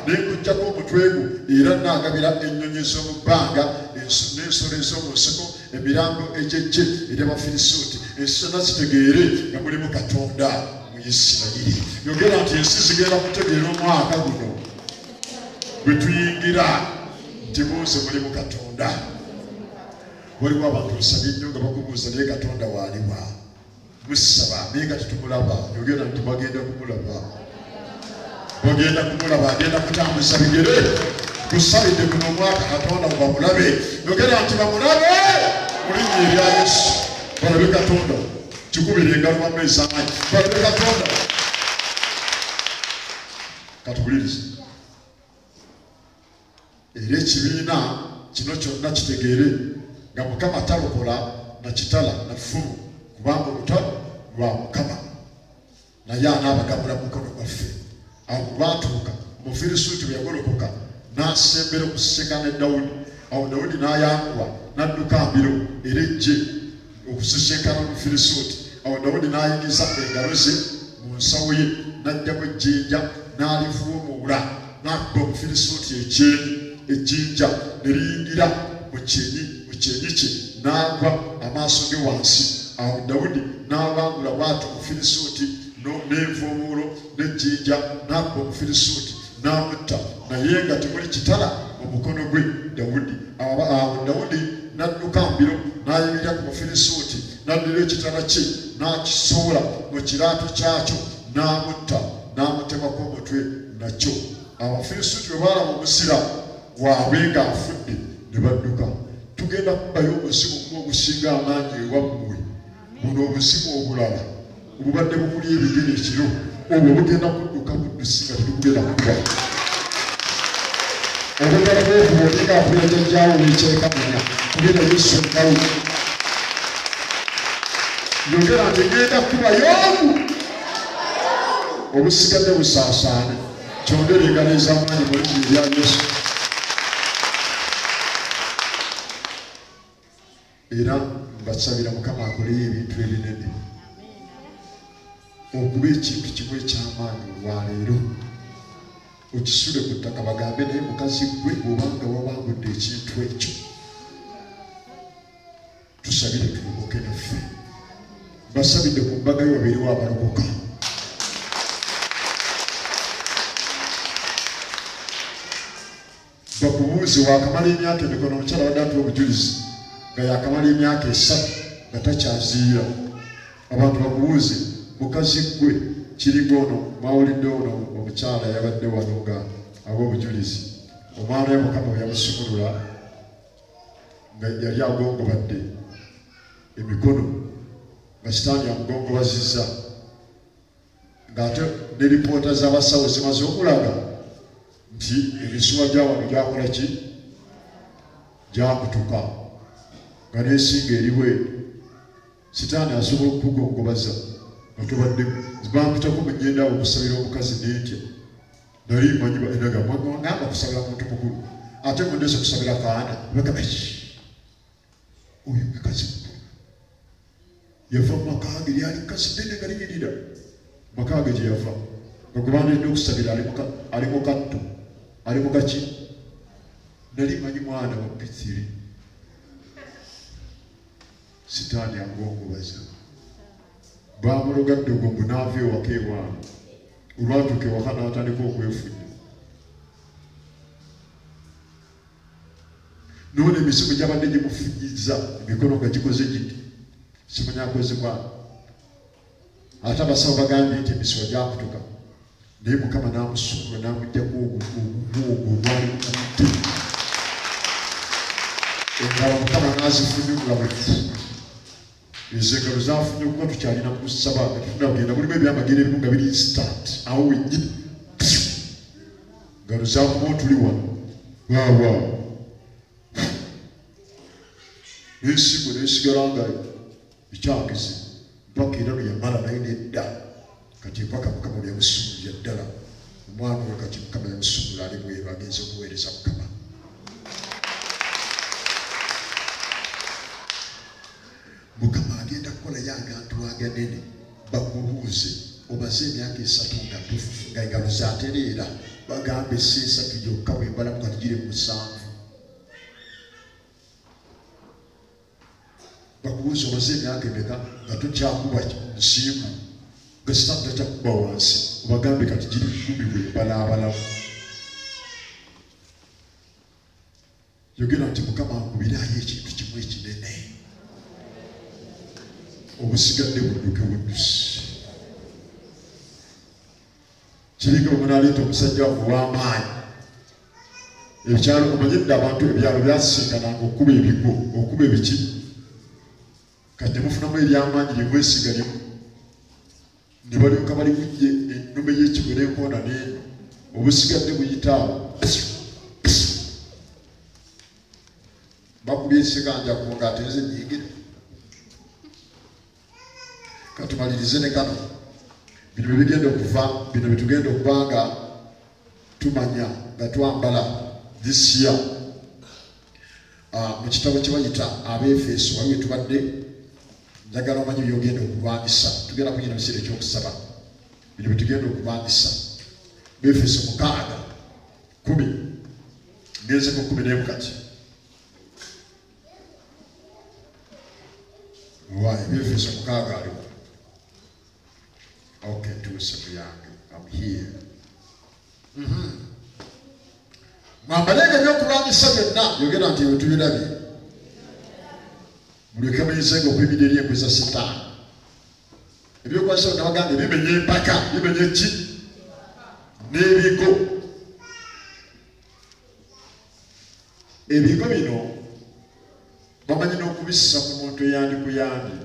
A: n'enkuggyako omutwe gwo era n'agabira ennyonyi ez'omu bbanga n'ensolo ez'omu nsiko emirambo egy'eggye ery'Abafirisuuti. Ensi zonna zitegeere nga mulimu Katonda mu Isirayiri. Yogera nti ensi zigenda kutegeera omwaka guno bwe tuyingira nti muze mulimu Katonda. Waliwo abantu basabye nnyo nga bakubuuza naye Katonda waaliwa? Musaba naye nga tetumulaba. Yogera nti bagenda kumulaba. Bagenda kumulaba, agenda kutambuza bigere. Tusabidde guno omwaka Katonda bamulabe. Yogera nti bamulabe mu linnya erya Yesu. Balabe Katonda. Kikubira engalo bamezi amaanyi. Balabe Katonda. Katuwulirize. Era ekibiina kino kyonna kitegeere nga Mukama talokola na kitala na ffumu kubanga olutalo lwa Mukama, naye anaabagabula mu mukono gwaffe. Awo lwatuuka Omufirisuuti bwe yagolokoka n'asembera okusisinkana ne Dawudi. Awo Dawudi n'ayanguwa n'adduka mbiro era eggye okusisinkana Omufirisuuti. Awo Dawudi n'ayingiza engalo ze mu nsawo ye n'ajjamu ejjinja n'alivuumuula n'akuba Omufirisuuti ejjinja ne liyingira mu kyenyi kye n'agwa amaaso ge wansi. Awo Dawudi n'abangula bw'atyo Omufirisuuti n'envuumuulo n'ejjinja n'akuba Omufirisuuti n'amutta, naye nga temuli kitala mu mukono gwe Dawudi. Awo Dawudi n'adduka mbiro n'ayimirira ku Mufirisuuti n'addira ekitala kye n'akisoola mu kiraato kyakyo n'amutta n'amutemako omutwe nakyo. Abafirisuuti bwe baalaba omusira waabwe ng'afudde ne badduka. Tugenda kubayo obuzibu ogusinga amaanyi ewammwe. Buno obuzibu obulala obubadde bukuli ebigere ekiro obwo bugenda kudduka buddusi nga tetugenda kuba. Obugala bw'obuwoli ng'akulira jjajjaawo w'ekyekamanya kubera Yesu nkawo. Yogera nti ngenda kubayo obusigadde busaasaane. Kyongere engalo ez'amaanyi mu linnya erya Yesu. Era mbasabira Mukama akoleyo ebintu ebinene. Okuba ekintu kimu eky'amaanyi olwaleero. Okisule ku ttaka bagambe naye mukazi gwe bw'obanga wawangudde ekintu ekyo. Tusabire tulokoke naffe. Basabidde ku mbaga yo babeerewo abalokoka. Bakubuuze waakamala emyaka emikono omukyala wadde atuwa obujulizi nga yakamala emyaka 3 nga takyaziira. Abantu bakubuuze mukazi gwe kirigo ono mwawulidde ono omukyala yabadde wano nga ab'obujulizi. Omwana we Mukama bwe yamusumulula nga yali agongobadde emikono nga Sitaani amugongobazizza ng'ate ne lipoota z'abasawo zimaze okulaga nti emisuwa gya wano gyakola ki? Gyakutuka nga n'esinga eriwe. Sitaani asobola okukugongobaza nga tobadde bampitako mu nnyenda awo okusabira omukazi n'entya. Nali manyi baenaga ngamba kusabira muntu mukulu ate mundeese kusabira kaana bagamba ki? Oyo mukazi mukulu yava mu maka ge lyali kasi ddene nga linyirira. Maka ge gye yava nga gwe bandedde okusabira ali mu katto ali mu kaki? Nali manyi mwana wa P3. Sitaani agongobaza. Baamulogadde ogwo n'ava ewaka ewaabwe. Olwatuuka ewaka n'atandika okwefudda. Noona emisimu gy'abadde gimufujjizza emikono nga gikoze giti. Simanyi akozebwa. Ate abasawo bagambye nti emisiwa gyakutuka. Naye Mukama n'amusumula n'amuggyako ogwo gwali mumutte. Engalo Mukama n'azifunyulula bwe ttu. Ezo engalo zaafunye okuba tukyalina kusaba nga tufuna kugenda mulimu ebyamagero ebimu nga biri instant awo wennyini. Engalo zaakuba otuli wano waawaawo. N'ensigo n'esigala nga ekyagize mpaka era luyamala naye nedda kati mpaka Mukama lwe yamusumulira ddala. Omwana we kati Mukama yamusumula ali bweru agenze okuweereza Mukama. Mukama agenda kukola y'abantu aganene bakubuuze omaze emyaka 3 nga engalo zaatereera bagambe si 3 gyokka bwembala mu katigire mu 7. Bakubuuze omaze emyaka emeka nga tokyakuba nsiimu nga Sitaani takyakuba wansi obagambe katigiri 10 bwembalaabalamu. Yogera nti Mukama ankubiraayo ekintu kimu ekinene. Obusigadde budduke buddusi. Kiringa omuntu aleeta omusajja w'amaanyi. Ebyalo omanyidde abantu ebyalo byasinkananga okuba ebigo okuba ebiki. Kati mufunamu ery'amaanyi lyemwesiga limu. Ne balyoka bali kujje ennume y'ekigo n'enkoona n'eno. Obusigadde buyita awo. Bakubye ensiganja ku ng'ateeze nnyingire. Katumalirize ne kano. Bino bigenda okuva bino bitugenda okuba nga tumanya nga twambala this year. Mu kitabo kye bayita Abeefeso waliwo tubadde njagala omanyi byogenda okulwanyisa. Tugenda kunyina mu kiseera ekyokusaba. Bino bitugenda okulwanyisa. Abeefeso 6:10 ngezeko 11 kati. Waayo Abeefeso 6 aliwo. Okay, I'm here. Mwambalenga ebyokulwanyisa byonna yogera nti ebyo tubirabye. muleke muyizenga okwemira eri enkwe za Setaani. Ebyokwasa nabagamba bimenye empaka bimenye ki n'ebigo. Ebigo bino bamanyi n'okubissa ku muntu eyandi ku yandi.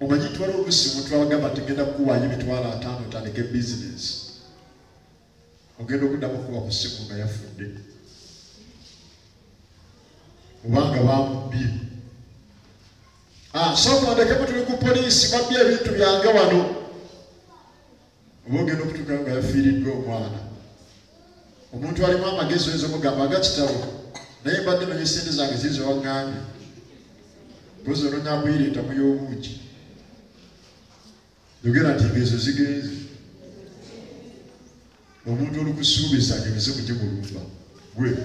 A: Omanyi twala oluusi omuntu abagamba tegenda kukuwaayo emitwalo 5 otandike bizinesi. Ogenda okuddamu okuba ku ssimu nga yafudde. Obanga bamubbye. Sooka ondekemu tuli ku poliisi babbye ebintu byange wano. Oba ogenda okutuuka nga yafiiriddwa omwana. Omuntu alimu amagezi oyinza omugamba agakitabo. Naye mbadde nonya sente zange zizo waŋŋambye. Mpozi ononya kuyireeta mu y'obuugi. Yogera nti ezo zigenze. Omuntu olukusuubiza emizimu gimulumba. Gwe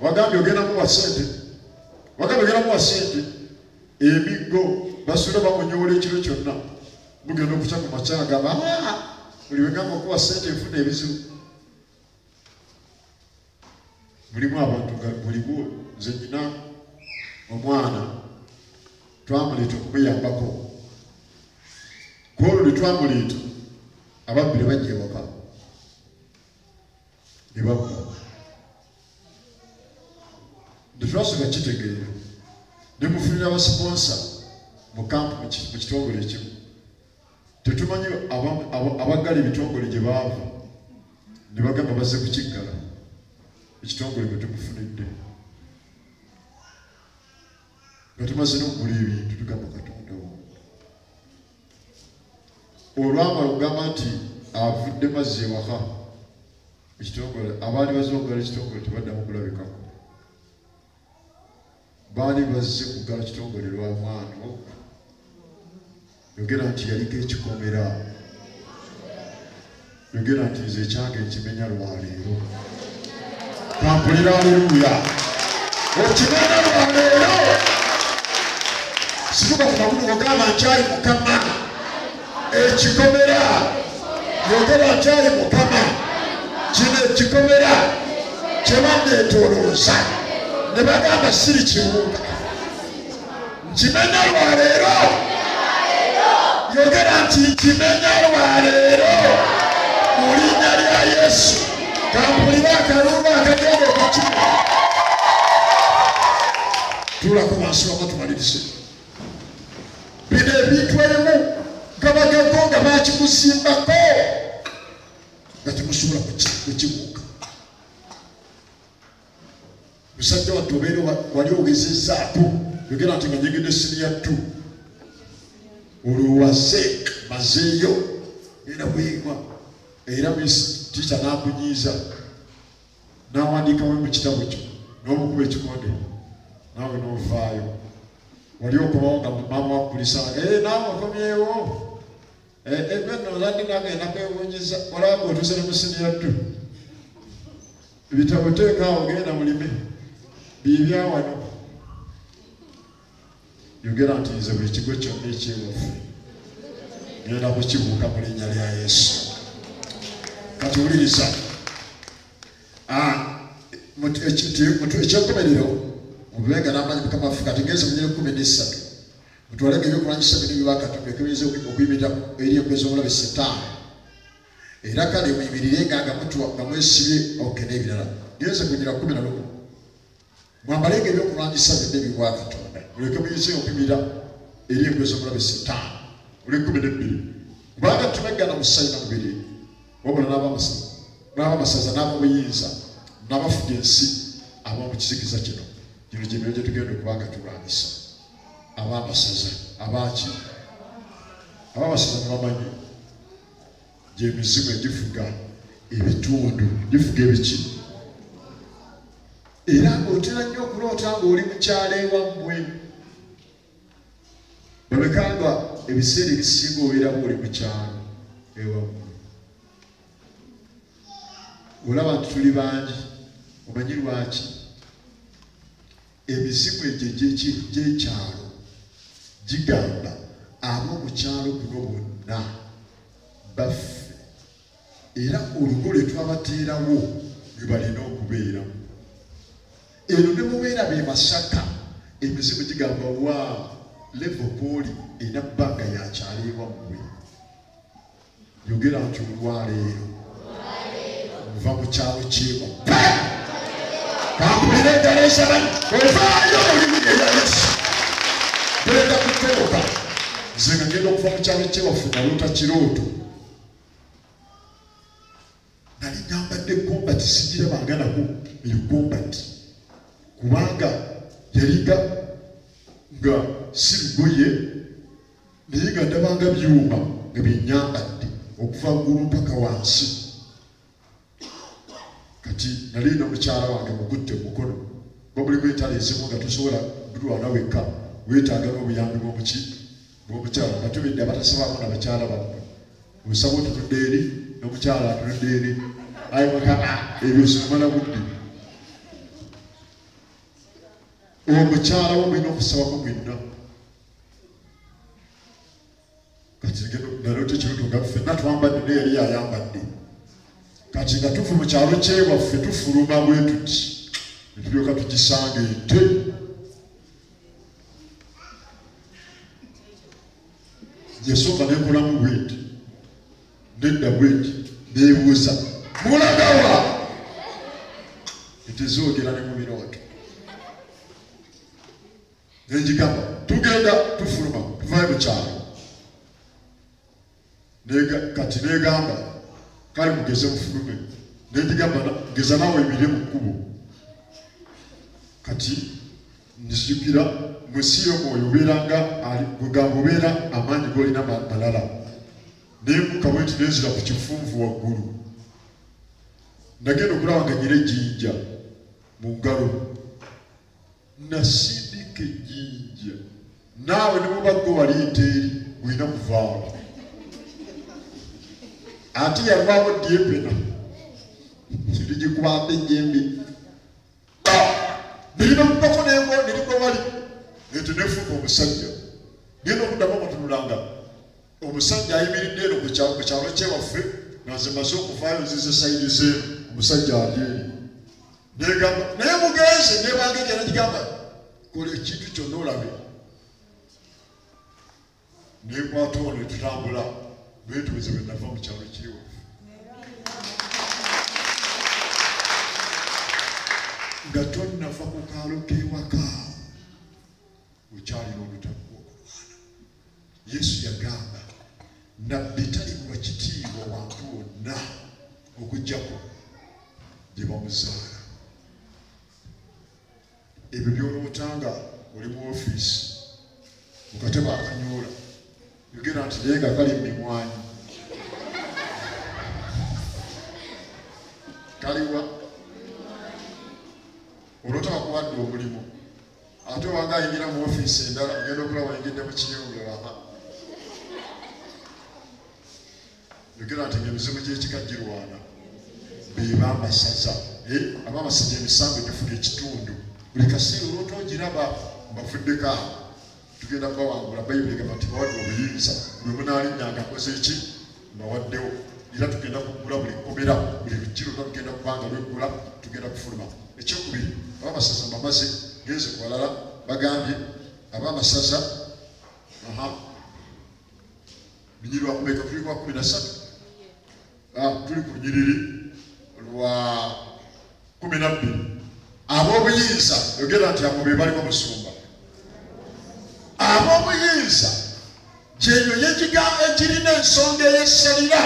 A: wagambye ogenda muwa ssente. Wagambye ogenda muwa ssente. Emiggo basula bamunyoola ekiro kyonna. Mugenda okuca ku makya agamba buli wegamba okuwa ssente enfuna ebizibu. Mulimu abantu nga buliwo nze nyina omwana twamuleeta okumuyambako. Kwolwo lwe twamuleeta ababbire bajja ewaka ne babba. Tetwasooka kitegeera ne mufunira abasiponsa mu kampu mu kitongole ekimu. Tetumanyi abaggala ebitongole gye baava ne bagamba bazze kukiggala ekitongole bwe tumufunidde. Nga tumaze n'okugula ebintu tugamba Katonda wo. Olwamala okugamba nti avudde mazzi ewaka ekitongole abaali bazze okugala ekitongole tebaddamu kulabikako. Baali bazze kugala kitongole lwa mwana wo. Yogera nti yaliko ekikomera. Yogera nti nze ekyange nkimenya lwaleero. Kampulira aleluya. Okimenya lwaleero. Sibuka ku magulu ogamba nkyali Mukama. Ekikomera. Yogera nkyali Mukama. Kino ekikomera kye banneetoolooza. Ne bagamba siri kiwunga. Nkimenya lwaleero. Yogera nti nkimenya lwaleero. Mu linnya lya Yesu. Kampulira akalumba akagenda okukimu. Tuulako wansi wama tumalirize. Bino ebintu ebimu gabagako nga bakikusimbako nga temusobola kukibuuka. Musajja wattu obeera wali ogezezzaako. Yogera nti nga njegedde siniya 2. Olwowaze mazeeyo era bwegwa. Era ticha n'akunyiiza n'awandiikawo mu kitabo kyo n'omukuba ekikonde naawe n'ovaayo. Wali okomawo nga maama wakulisa naawe okomyewo ebyo ozadde nagenda kwewuunyiza olaba otuuse ne musiniya 2. Ebitabo teekaawo genda mulime biibya wano. Yogera nti nze buli kigo kyonna ekyewaffe ngenda kukibuuka mu linnya lya Yesu. Kati wuliriza. Ekyenkomerero mubibenga n'amaanyi Mukama waffe kati ngeze mu 13 mutwalege ebyokulwanyisa bino by'Akatonda ekibiyinza okuyimirira eri enkwe z'omulabe Setaani. Era kale muyimirirenga nga mwesibye n'ebirala. Ngeze ku 11 mwambalenga ebyokulwanyisa byonna eby'Akatonda muleke muyinze okuyimirira eri enkwe z'omulabe Setaani. 12 kubanga tumeggana mu ssayina mubiri wabula n'abamasaza n'ab'obuyinza n'abafuga ensi ab'omu kizikiza kino. Gino gy'emirimu gye tugenda okuba nga tulwanyisa. Ab'amasaza abaki ab'amasaza mubamanyi gy'emizimu egifuga ebitundu gifuga ebiki. Era ng'otera nnyo okuloota ng'oli mukyalo ewammwe. Babekanga ebiseera ebisinga obeera bw'oli mukyalo ewammwe. Olaba nti tuli bangi. Omanyi lwaki? Emizimu egyo gy'ekyalo gigamba ab'omu kyalo guno bonna baffe. Era olugo lwe twabateerawo lwe balina okubeeramu. Eno ne mubeera be Masaka emizimu gigamba levo poli ina bbanga yakyaliibwa mmwe yogera nti olwaleero nva mu kyalo kyeba kampulira eddala esabani ovaayo olimi eya Yesu genda kutoloka nze nga ngenda okuva mu kyalo kyewaffe naloota kirooto nali nyambadde gombati sigirabanga nako eyo gombati kubanga yaliga nga si lugoye naye nga ndabanga byuma nga byenyambadde okuva ggulu mpaka wansi kati nali n'omukyala wange mukutte mukono bamuli gwentala ezimu nga tosobola bulwana wekka weetaaga n'obuyambi bw'omukyala nga tubidde abatasabaako nabakyala bammwe osaba otunudde eri n'omukyala atunudde eri ayi mukama ebyo sikumala budde omukyala wo mulina okusabako mwenna kati naloota ekiruto nga ffenna twambadde naye yali yayambadde kati nga tufu mu kyalo kyewaffe tufuluma bwe tuti ne tulyoka tugisanga ente yesooka nekolamu bweti nedda bweti neebuuza mulagawa etezoogera ne mu birooto nenjigamba tugenda tufuluma tuvayo mu kyalo kati negamba kale mugeze mufulume nenjigamba ngeza nawe emire mu kkubo kati nzijukira mwesi y'omwoyo obeeranga gugamba obeera amaanyi g'olina malala nembuka bwenti nenzira ku kifunvu waggulu nagenda okulaba nga nyira ejjinja mu ngalo nasindika ejjinja naawe ne mubaggo wali nteeri gwina kuvaawo ate yalwamu dyepena ligikubamba ejjembe nirina mubako nirigwa wali ente nefuuka omusajja genda okuddamu amatunulanga omusajja ayimiridde eno ku kyalo kyewaffe nga nze maze okuvaayo nzize sayidi zeenu omusajja ali eri negamba naye mugenze nebanga egera nigamba kola ekintu kyonna olabe nekwata ono netutambula betuweze bwe nava mu kyalo kiriwaffe nga tonnava ku kaalo k'ewaka okyalina olutalo lw'okulwana. Yesu yagamba nabbi taliwa kitiibwa wantu wonna okuggyako gye bamuzaala. Ebyo by'olootanga oli mu ofiisi mu katebe akanyoola yogera nti naye nga kali mimwanyi kaliwa olwota bakuwadde omulimu ate wanga ayingira mu ofiisi endala ogenda okulaba ayingidde mu kiyungu wama yogera nti ng'emizimu gy'ekikajjirwana beeba amasaza abamasaza emisango gifuga ekitundu buli kaseera olwota ogiraba mbavuddeko awo tugenda kubawangula bayibuli egamba nti bawadde obuyinza bwe munaalinnyanga akoze eki mbawaddewo era tugenda kugula buli kkomera buli lugiro nga tugenda kubanga lweggula tugenda kufuluma. Ekyokubiri abamasaza mbamaze genze ku balala bagambye abamasaza lunyiri lwa kumeka tuli kwa 13 tuli ku lunyiriri lwa 12 ab'obuyinza yogera nti abo be bali bamusumba ab'obuyinza gyenyo yekigambo ekirina ensonga ey'essalira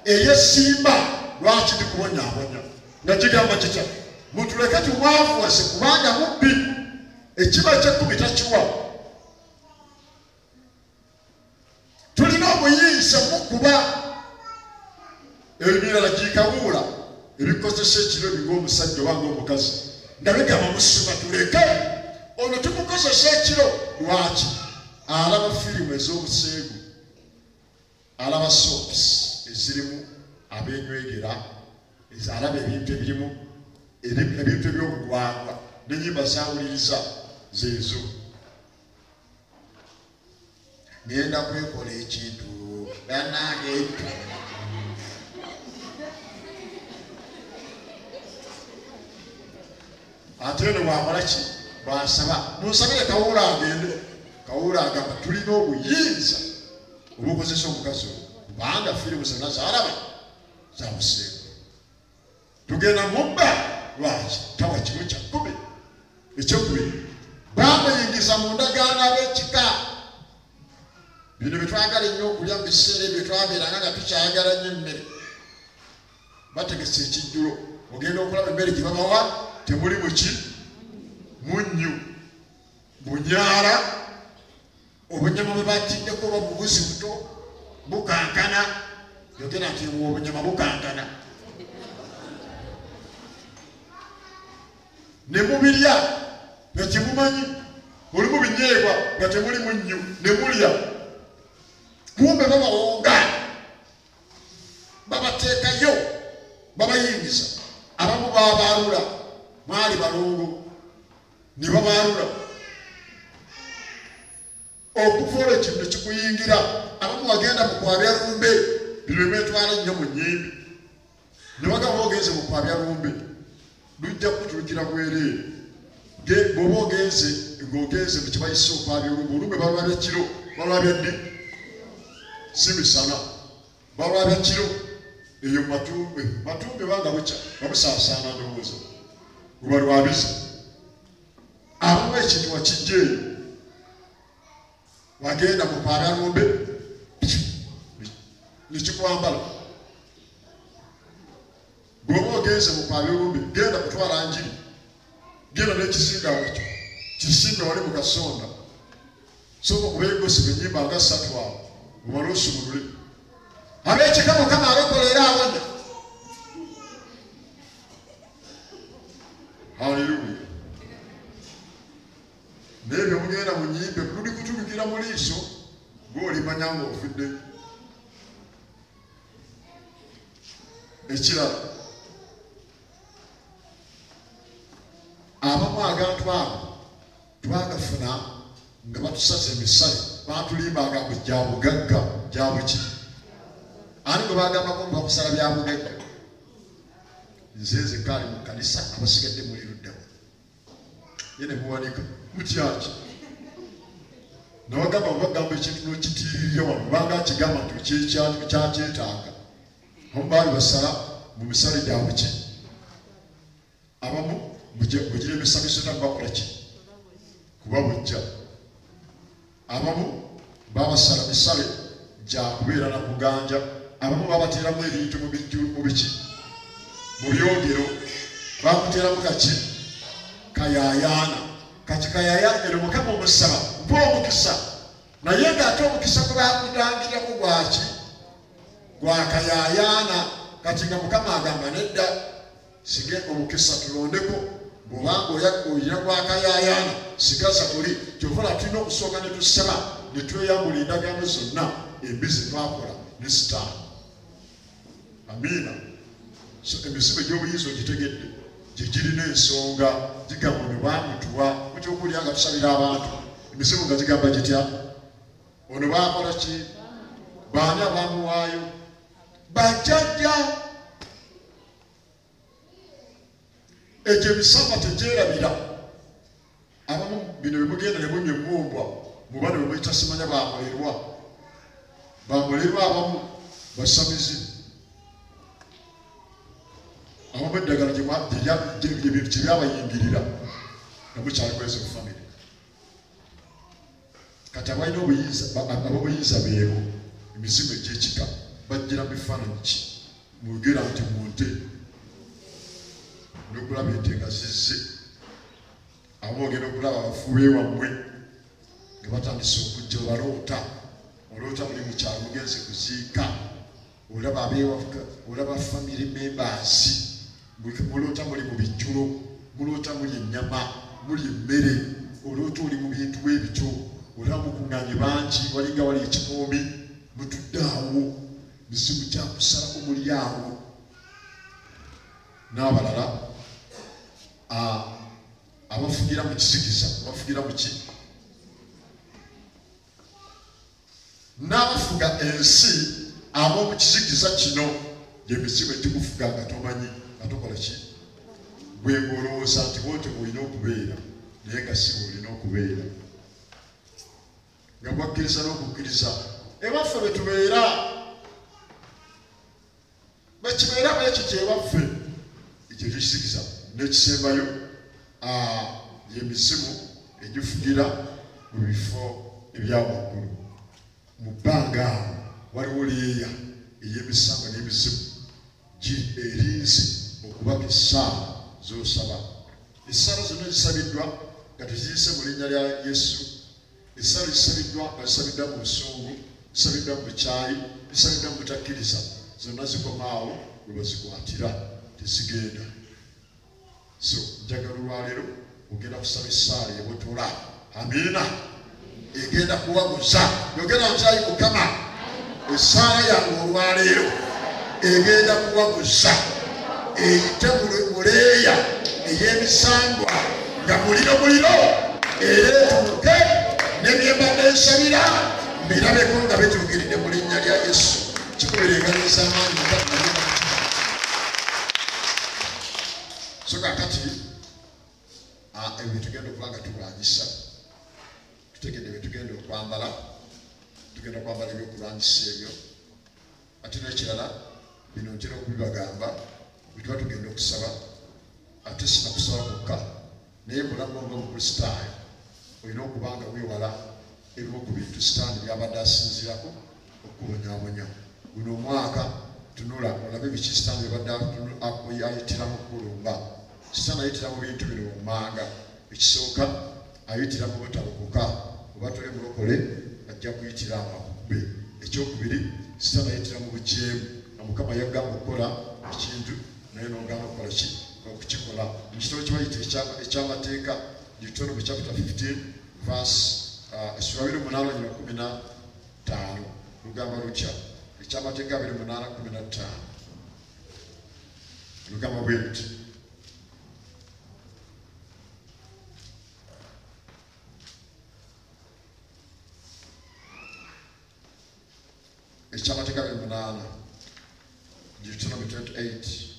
A: ey'essimba lwaki ndikubonyaabonya nga kigamba kitya mutuleke tumwavuwase kubanga mubbi ekiba ky'ekkumi takiwa. Tulina obuyinza mukuba ebirala gikabuula ebikozesa ekiro big'omusajja oba ng'omukazi nga bigamba musuma tuleke ono tumukozesa ekiro lwaki alaba firimu ez'obuseegu alaba soaps ezirimu abenywegera alaba ebintu ebirimu ebintu eby'obuwangwa n'ennyimba zawuliriza zeezo. Ngenda kwekola ekintu banange ate eno bwakola ki bwasaba munsabire kawuula agende Kawula agamba tulina obuyinza obukozesa omukazi kubanga firimu zonna zalaba zamuseeko. Tugenda mubba lwaki tawa kimu kya 10 ekyokubiri bamuyingiza mu ndagaano ab'ekika. Bino byetwagala ennyo okulya mu biseera ebyo twabeeranga nga tukyayagala nnyo emmere. Bategese ekijjulo ogenda okulaba emmere gye babawa temuli muki munnyu bunyaala obunyama bwe batiddeko oba bubuzi buto bukankana. Yogera nti obunyama bukankana ne mubirya nga temumanyi oli mu binyeebwa nga temuli munnyu ne mulya. Kumbe babawonga babateekayo babayingiza. Abamu babaalula mwali balongo ne babaalula okufuula ekintu kikuyingira. Abamu wagenda mu kwabya lumbe bino ebyetwala nnyo mu nnyimbi ne bagamba ogenze mu kwabya lumbe lujja kutulukira bwereere. Bw'oba ogenze ng'ogenze mu kibayisa okwabya olumbe olumbe balwabya kiro balwabya ddi si misana balwabya kiro eyo matumbe banga bukya babusaasaana ndowooza webalwabiza. Abamu ekintu wakijja eyo wagenda mu kwabya lumbe nekikwambala. Bw'oba ogenze mu kwabya lumbe genda kutwala njiri genda n'ekisinga wakyo kisimbe wali mu kasonda sooka okubeegosiba ennyimba nga 3 awo omala osumulule. Ab'ekika Mukama abakolera awonya. Haleluya. N'ebyo mugenda mu nnyimbe luli kutulukira mu liiso ng'olimanya ng'ofudde. Ekirala abamu agantu abo twagafuna nga batusaza emisale batulimbanga mbu gya bugagga gya buki. Ani gwe bagambako mu bakusala bya bugagga nze nzekka ali mu kanisa abasigadde muli luddamu ye ne muwanika mutyaki nawagamba bagamba ekintu n'okitiirira wano kubanga akigamba nti kyakyetaaga. Abamu baali basala mu misale gya buki. Abamu bugira emisamiso nabakola ki kuba bujja. Abamu babasala misale gya kubeera na kuganja. Abamu babateeramu ebintu mu biki mu byogero bakuteeramu kaki kayayaana. Kati kayayaana Mukama omusaba mpa omukisa naye ng'ate omukisa gwe bakudangirako gwaki gwa kayayaana. Kati nga Mukama agamba nedda sige omukisa tulondeko bw'obanga oyina gwa kayayaana sigaza kuli. Kyova tulina okusooka ne tusaba ne tweyambula endagaano zonna embi ze twakola ne sitaani. Amiina. So emisibe gy'obuyinza ogitegedde gye girina ensonga gigamba ono baamutuwa kutya okulya nga tusabira abantu emisibe nga gigamba gitya ono baakola ki baani abaamuwaayo bajjajja. Egyo emisamba tegyerabira. Abamu bino bimugenda ne munywa emmumbwa mu bana bwe muyita simanya bamulerwa. Bamulerwa abamu basamizi. Abamu eddagala gye byabayingirira namukyali kwezi mu famire. Kati abalina ab'obuyinza beebo emizimu egy'ekika bajjira mu bifaananyi ki mugera nti munte n'okulaba ente nga zizze. Abamu ogenda okulaba abafuubi wammwe nga batandise okujja obaloota oloota muli mu kyalo mugenze kuziika olaba abeewaka olaba famire members muloota muli mu bijjulo muloota muli ennyama muli emmere oloota oli mu bintu bwebityo olaba mukuŋŋaanye bangi walinga wali ekikoomi mutudde awo mizimu gyakusalako muli awo. N'abalala abafugira mu kisigiza bafugira mu ki n'abafuga ensi ab'omu kisigiza kino gy'emizimu egikufuga nga tomanyi nga tokola ki bwe ng'olowooza nti bwotyo bw'olina okubeera naye nga si bw'olina okubeera. nga bwakkiriza n'okukkiriza ewaffe bwe tubeera bekibeera bwekyo kyewaffe ekyo kikisikiza n'ekisembayo y'emizimu egifugira mu bifo ebyawaggulu mu bbanga waliwo leeya ey'emisango n'emizimu erinze okubaka essaawa z'osaba essaawa zonna zisabiddwa nga teziyise mu linnya lya Yesu essaawa zisabiddwa nga zisabiddwa mu busungu zisabiddwa mu bukyayi zisabiddwa mu butakkiriza zonna zikomaawo lwe bazikwatira tezigenda so njagala olwaleero ogenda kusaba essaawa ebotola amiina egenda kuwaguza yogera nti Mukama essaawa yange olwaleero egenda kuwaguza eyite muleeya ey'emisambwa nga muliro era etuuke n'ebyemba n'ensabira mbirabeko nga bituukiridde mu linnya lya Yesu kikubirenganiza amaanyi so kakati ebyo tugenda okuba nga tulwanyisa tutegedde bye tugenda okwambala tugenda kwambala ebyokulwanyisa ebyo ate n'ekirala bino ntera okubibagamba bituba tugenda okusaba ate sina kusaba kwokka naye mulamu ng'omukristaayo olina okuba nga weewala ebimu ku bintu sitaani byabadde asinzirako okubonyabonya guno omwaka tunula olabe biki sitaani byabadde ayitiramu kulumba sitaani ayitira mu bintu bino mummanga ekisooka ayitira mu butalokoka oba tole mulokole ajja kuyitira amakube ekyokubiri sitaani ayitira mu bujeemu na Mukama yagamba okukola ekintu naye n'ogamba okukola ki okukikola mu kitabo kibayita ekyamateeka Deuteronomy chapter 15 verse 28-15 lugamba lutya ekyamateeka 28-15 lugamba bwe luti ekyamateeka 28 Deuteronomy 28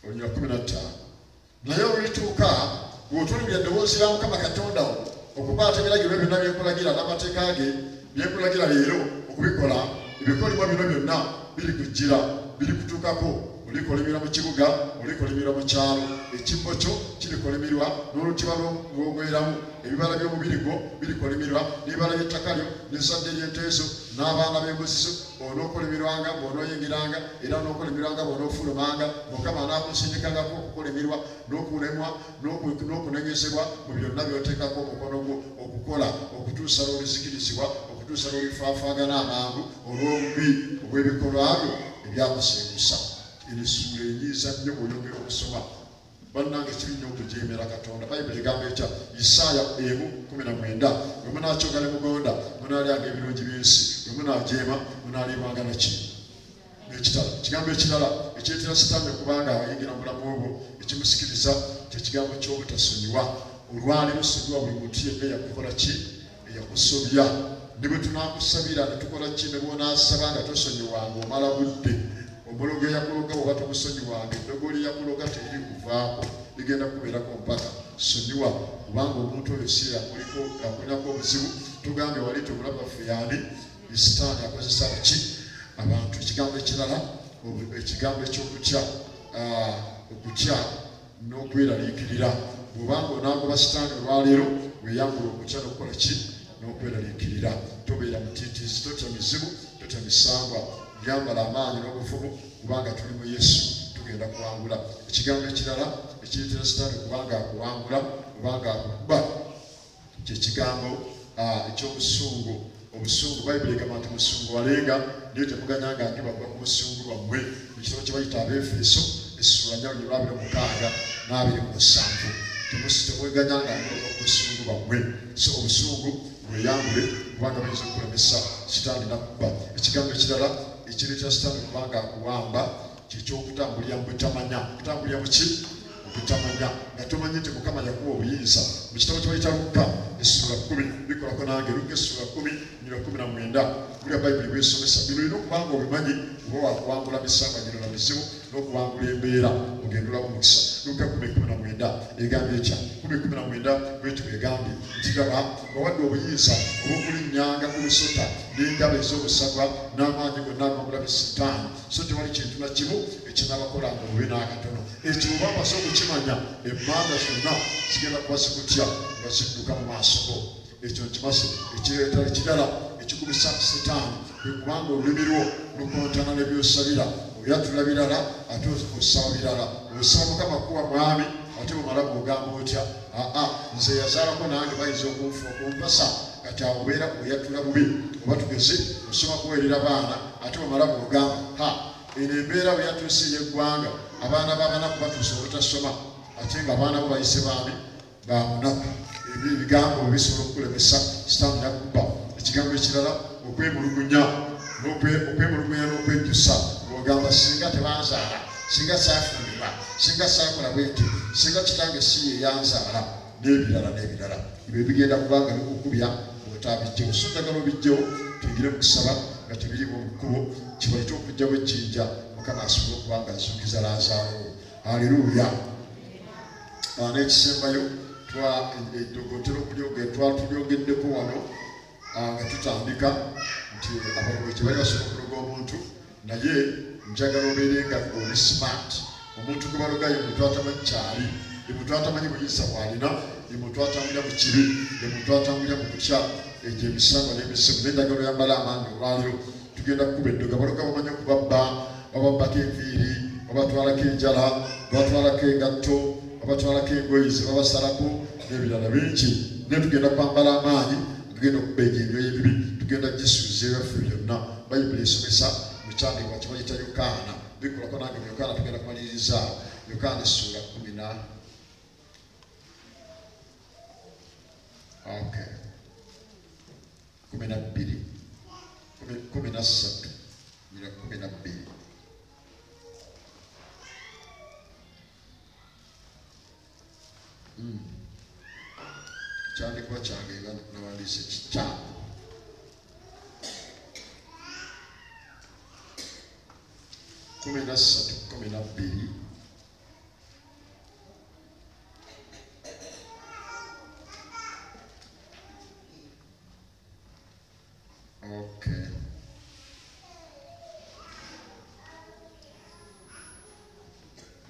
A: olunya 15 naye olituuka bw'otuulira eddoboozi lya Mukama Katonda wo okukwata ebiragiro byonna byekulagira n'amateeka ge byekulagira leero okubikola ebikolebwa bino byonna birikujjira birikutuukako olikolemerwa mu kibuga olikolemerwa mu kyalo ekibbo kyo kirikolemerwa n'olutiba lw'ogweramu ebibala by'omubiri gwo birikolemerwa n'ebibala by'ettaka lyo n'ezzadde ly'enteezo n'abaana b'embuzi zo onookolemerwanga bw'onooyingiranga era n'okolemerwanga bw'onoofulumanga Mukama anaakunsindikangako okukolemerwa n'okulemwa n'okunenyezebwa mu byonna by'oteekako omukono gwo okukola okutuusa lw'olizikirizibwa okutuusa lw'olifaafaagana amangu olw'obubi obw'ebikolwa byo ebyakusengusa enisuula enyiiza nnyo bw'oyongera okusoma bannange kirinnya okujeemera Katonda Bayibuli egamba etya Isaaya 1:19 bwe munaakyogera ne mugonda munaalyanga ebirungi by'ensi bwe munaajeema munaaliibwanga naki n'ekitala kigambo ekirala ekyetera sitaani okubanga ayingira mu bulamu obwo ekimusikiriza kyekigambo ky'obutasonyiwa olwaleero sonyiwa buli muntu yenna eyakukola ki eyakusobya ne bwe tunaakusabira ne tukola ki ne bw'onaasaba nga tosonyiwanga omala budde omulogo eyakuloga oba tomusonyiwanga eddogoli eyakuloga teriri kuvaako ligenda kubeerako mpaka sonyiwa kubanga omuntu oyo si akulinako obuzibu tugambe wali tomulaba waffe yaani sitaani akozesa ki abantu ekigambo ekirala ekigambo ekyokutya okutya n'okweraliikirira bw'obanga onaagoba sitaani olwaleero weeyambula okutya n'okukola ki n'okweraliikirira tobeera mutiitiizi totya mizibu totya misambwa yambala amaanyi n'obufumu kubanga tuli mu Yesu tugenda kuwangula ekigambo ekirala ekireetera sitaani kubanga akuwangula kubanga akukuba kyekigambo ekyobusungu obusungu Bayibuli egamba nti musunguwalenga niyo temuganyanga nti bagwa ku busungu bwammwe mu kitabo kye bayita Abeefeso essula 4:27 temweganyanga nti bagwa ku busungu bwammwe so obusungu bweyambule kubanga bayinza okukulemesa sitaani nakkuba ekigambo ekirala ekireetera sitaani kubanga akuwamba kyekyokutambulira mu butamanya kutambulira mu ki obutamanya nga tomanyi nti Mukama yakuwa obuyinza mu kitabo kye bayita Luka essula 10 bikolako nange Luka essula 10:19 buli Bayibuli bwesomesa bino olina okubanga obimanyi oba wakuwangula misanga gino na mizibu n'okuwangula embeera ogendolamu mukisa. Luka 10:19 egambye ekya 10:19 bwetyo bwegambye nti gaba bawadde obuyinza obw'okulinnyanga ku lusota n'endaba ez'obusagwa n'amaanyi gonna ag'omulabe Setaani, so tewali kintu na kimu ekinaabakolanga obubi n'akatono. Ekyo bwe bamaze okukimanya emmanga zonna zigenda kuba zikutya nga zidduka mu maaso go. Ekyo nkimase ekireeta ekirala ekikubisa Setaani kwe kubanga olulimi lwo lukontana ne by'osabira oyatula birala ate osaba birala. Osaba Mukama kuwa mwami ate bw'omala bw'ogamba otya nze yazaalako nange bayinza okumpasa kati awo obeera oyatula bubi. Oba tugeze osoma kuweerera baana ate bw'omala bw'ogamba eno embeera bwe yatuuse y'eggwanga abaana b'abanaku batuuse obutasoma ate nga abaana bo bayise baami ba munaku. Ebyo ebigambo bisobola okukulemesa Setaani yakubba. Ekigambo ekirala okwemulugunya n'okwejjusa ng'ogamba singa tebanzaala, singa saafumbirwa, singa saakola bwenti, singa kitange si ye yanzaala n'ebirala n'ebirala. Ebyo bigenda kubanga bikukubya bw'otaabijjewo. So njagala obijjewo tuyingire mu kusaba nga tebirimu mu kkubo kibalite okujjawo ejjinja Mukama asobole okuba nga azuukiza Laazaalo. Haleluya. N'ekisembayo eddogotero twatulyogeddeko wano nga tutandika nti abalogwe kye bali basobola okuloga omuntu naye njagala obeere nga oli smart. Omuntu gwe balogayo muntu atamanyi kyali, ye muntu atamanyi buyinza bw'alina, ye muntu atambulira mu kibi, ye muntu atambulira mu kutya egyo emisango n'emisimu. N'endagalo yambala amaanyi olwaliro tugenda kukuba eddoga. Baloga bamanyi okubabba, bababbako enviiri, babatwalako enjala, babatwalako engatto, babatwalako engoye ze babasalako n'ebirala bingi. Naye tugenda kwambala amaanyi, tugenda okuba egyemyo y'ebibi, tugenda gisuubiza ebyaffe byonna. Bayibuli esomesa mu kyandikwa kye bayita Yokaana. Bikulako nange mu Yokaana tugenda kumaliriza Yokaana essuula 12. Kyandikwa kyange nga nawandiise kikyamu.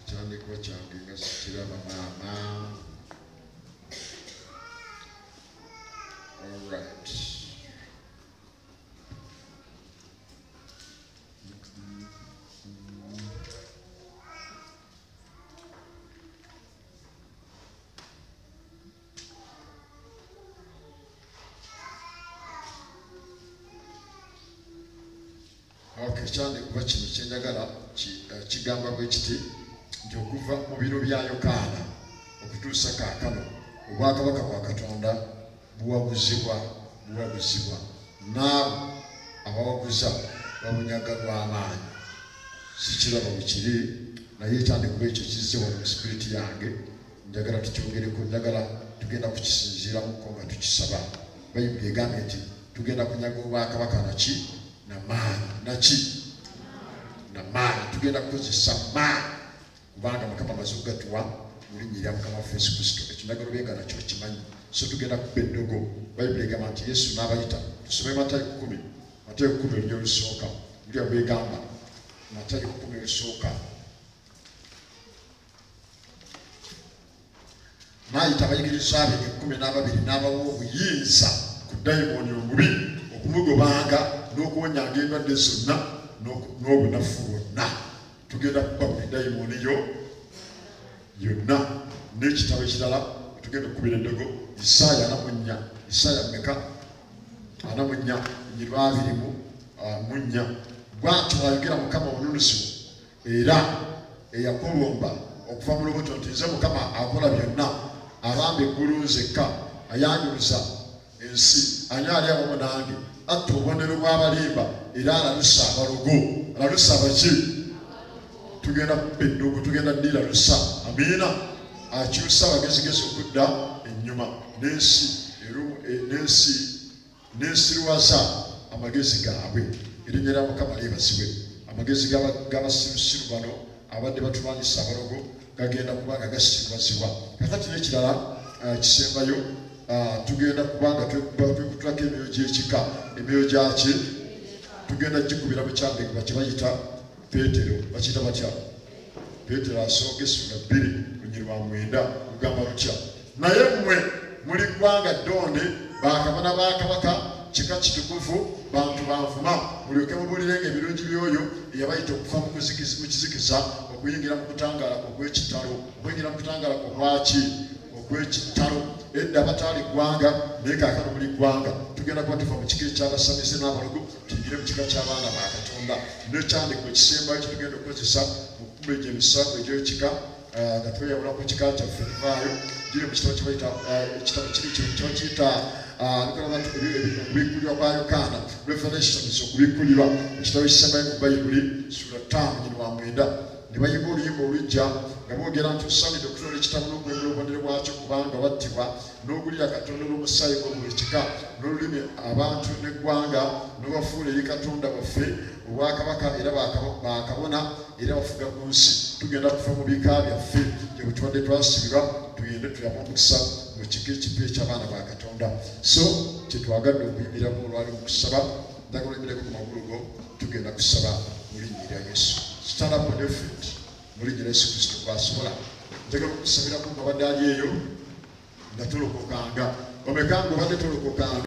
A: Kyandikwa kyange nga sikiraba maama. All right. Kyandikuba kino kyenjagala kigamba bwe kiti nti okuva mu biro bya Yokaana okutuusa kaakano obwakabaka bwa Katonda buwaguzibwa n'abo abawaguza babunyaga lw'amaanyi. Sikiraba bwe kiri naye ekyandikuba ekyo kizze wano mu sipiriti yange njagala tukyogereko. Njagala tugenda kukisinziiramuko nga tukisaba. Bayibuli egambye nti tugenda kunyaga obwakabaka n'amaanyi tugenda kukozesa maanyi kubanga Mukama amaze okugatuwa mu linnya erya Mukama waffe Yesu Kristo. Ekyo njagala obenga nakyo kimanyi. So tugenda kuba eddogo. Bayibuli egamba nti Yesu n'abayita. Tusome Matayo 10 erinnya olusooka. Buli bwegamba Matayo 10 olusooka. N'ayita abayigirizwa be 12 n'abawa obuyinza ku dayimooni omubi okumugobanga n'okuwonyanga endwadde zonna n'obunafu bwonna. Tugenda kuba buli dayimooni yonna. N'ekitabo ekirala tugenda okukubira eddogo Isaaya 44. Isaaya mmeka? 44 24. Bw'atyo bw'ayogera Mukama omununuzi era eyakulumba okuva mu lubuto nti nze Mukama akola byonna, abamba eggulu nzekka, ayanjuluza ensi, ani ali awamu nange, atta obubonero bw'abalimba era alalusa abalogo. Alalusa abaki? Tugenda kuba eddogo, tugenda ddiralusa. Amiina. Akyusa abagezigezi okudda ennyuma n'ensi n'ensiruwaza amagezi gaabwe erinnya lya Mukama lyebazibwe amagezi g'abasirusiru bano abadde batulwanyisa abalogo gagenda kubanga gasibwazibwa kakati n'ekirala kisembayo tugenda kubanga twekutulako emyoyo gy'ekika emyoyo gyaki tugenda gikubira mu kyambega kyebayita Peetero bakiyita batya Peetero asooka essula 2 lunyiri lwa 9 lugamba lutya naye mmwe muli ggwanga ddonde bakabona ba kabaka kika kitukuvu bantu banvuma mulyoke mubuulirenga ebirungi by'oyo eyabayita okufa mu kizikiza okuyingira mu kutangaala okw'ekitalo okuyingira mu kutangaala okwaki okw'ekitalo edda bataali ggwanga naye kaakano buli ggwanga tugenda kuba tuva mu kika ekyabasamize n'abalogo tuyingire mu kika ky'abaana ba Katonda n'ekyandiko ekisembayo kyetugenda okukozesa mu kukuba egyo emisango egy'ekika nga tweyawula ku kika kyaffe tuvaayo giri mu kitabo kyebayita ekitabo kiri kyo kiyita okubikkulirwa kwa Yokaana Revelations okubikkulirwa ekitabo ekisembayo ku Bayibuli sura 5:9 ne bayiga oluyimba olujja nga boogera nti osaanidde okutola ekitabo n'okwegula obubonero bwakyo kubanga battibwa n'ogulira Katonda olw'omusaayi gwa buli kika n'olulimi abantu n'eggwanga n'obafuula eri Katonda waffe obwakabaka era bakabona era bafuga ku nsi tugenda kufa mu bika byaffe gye bwe tubadde twasibirwa tugende tuyamu omukisa mu kika ekipya eky'abaana ba Katonda so kyetwagadde okuyimirako olwali mu kusaba ndagala oyimireko ku magulu go tugenda kusaba mu linnya lya Yesu. Stand up on your feet. Muri Yesu Kristo kwasobola. Njagala okusabira ku babadde ali eyo nga tulokokanga. Omekanga badde tulokokanga.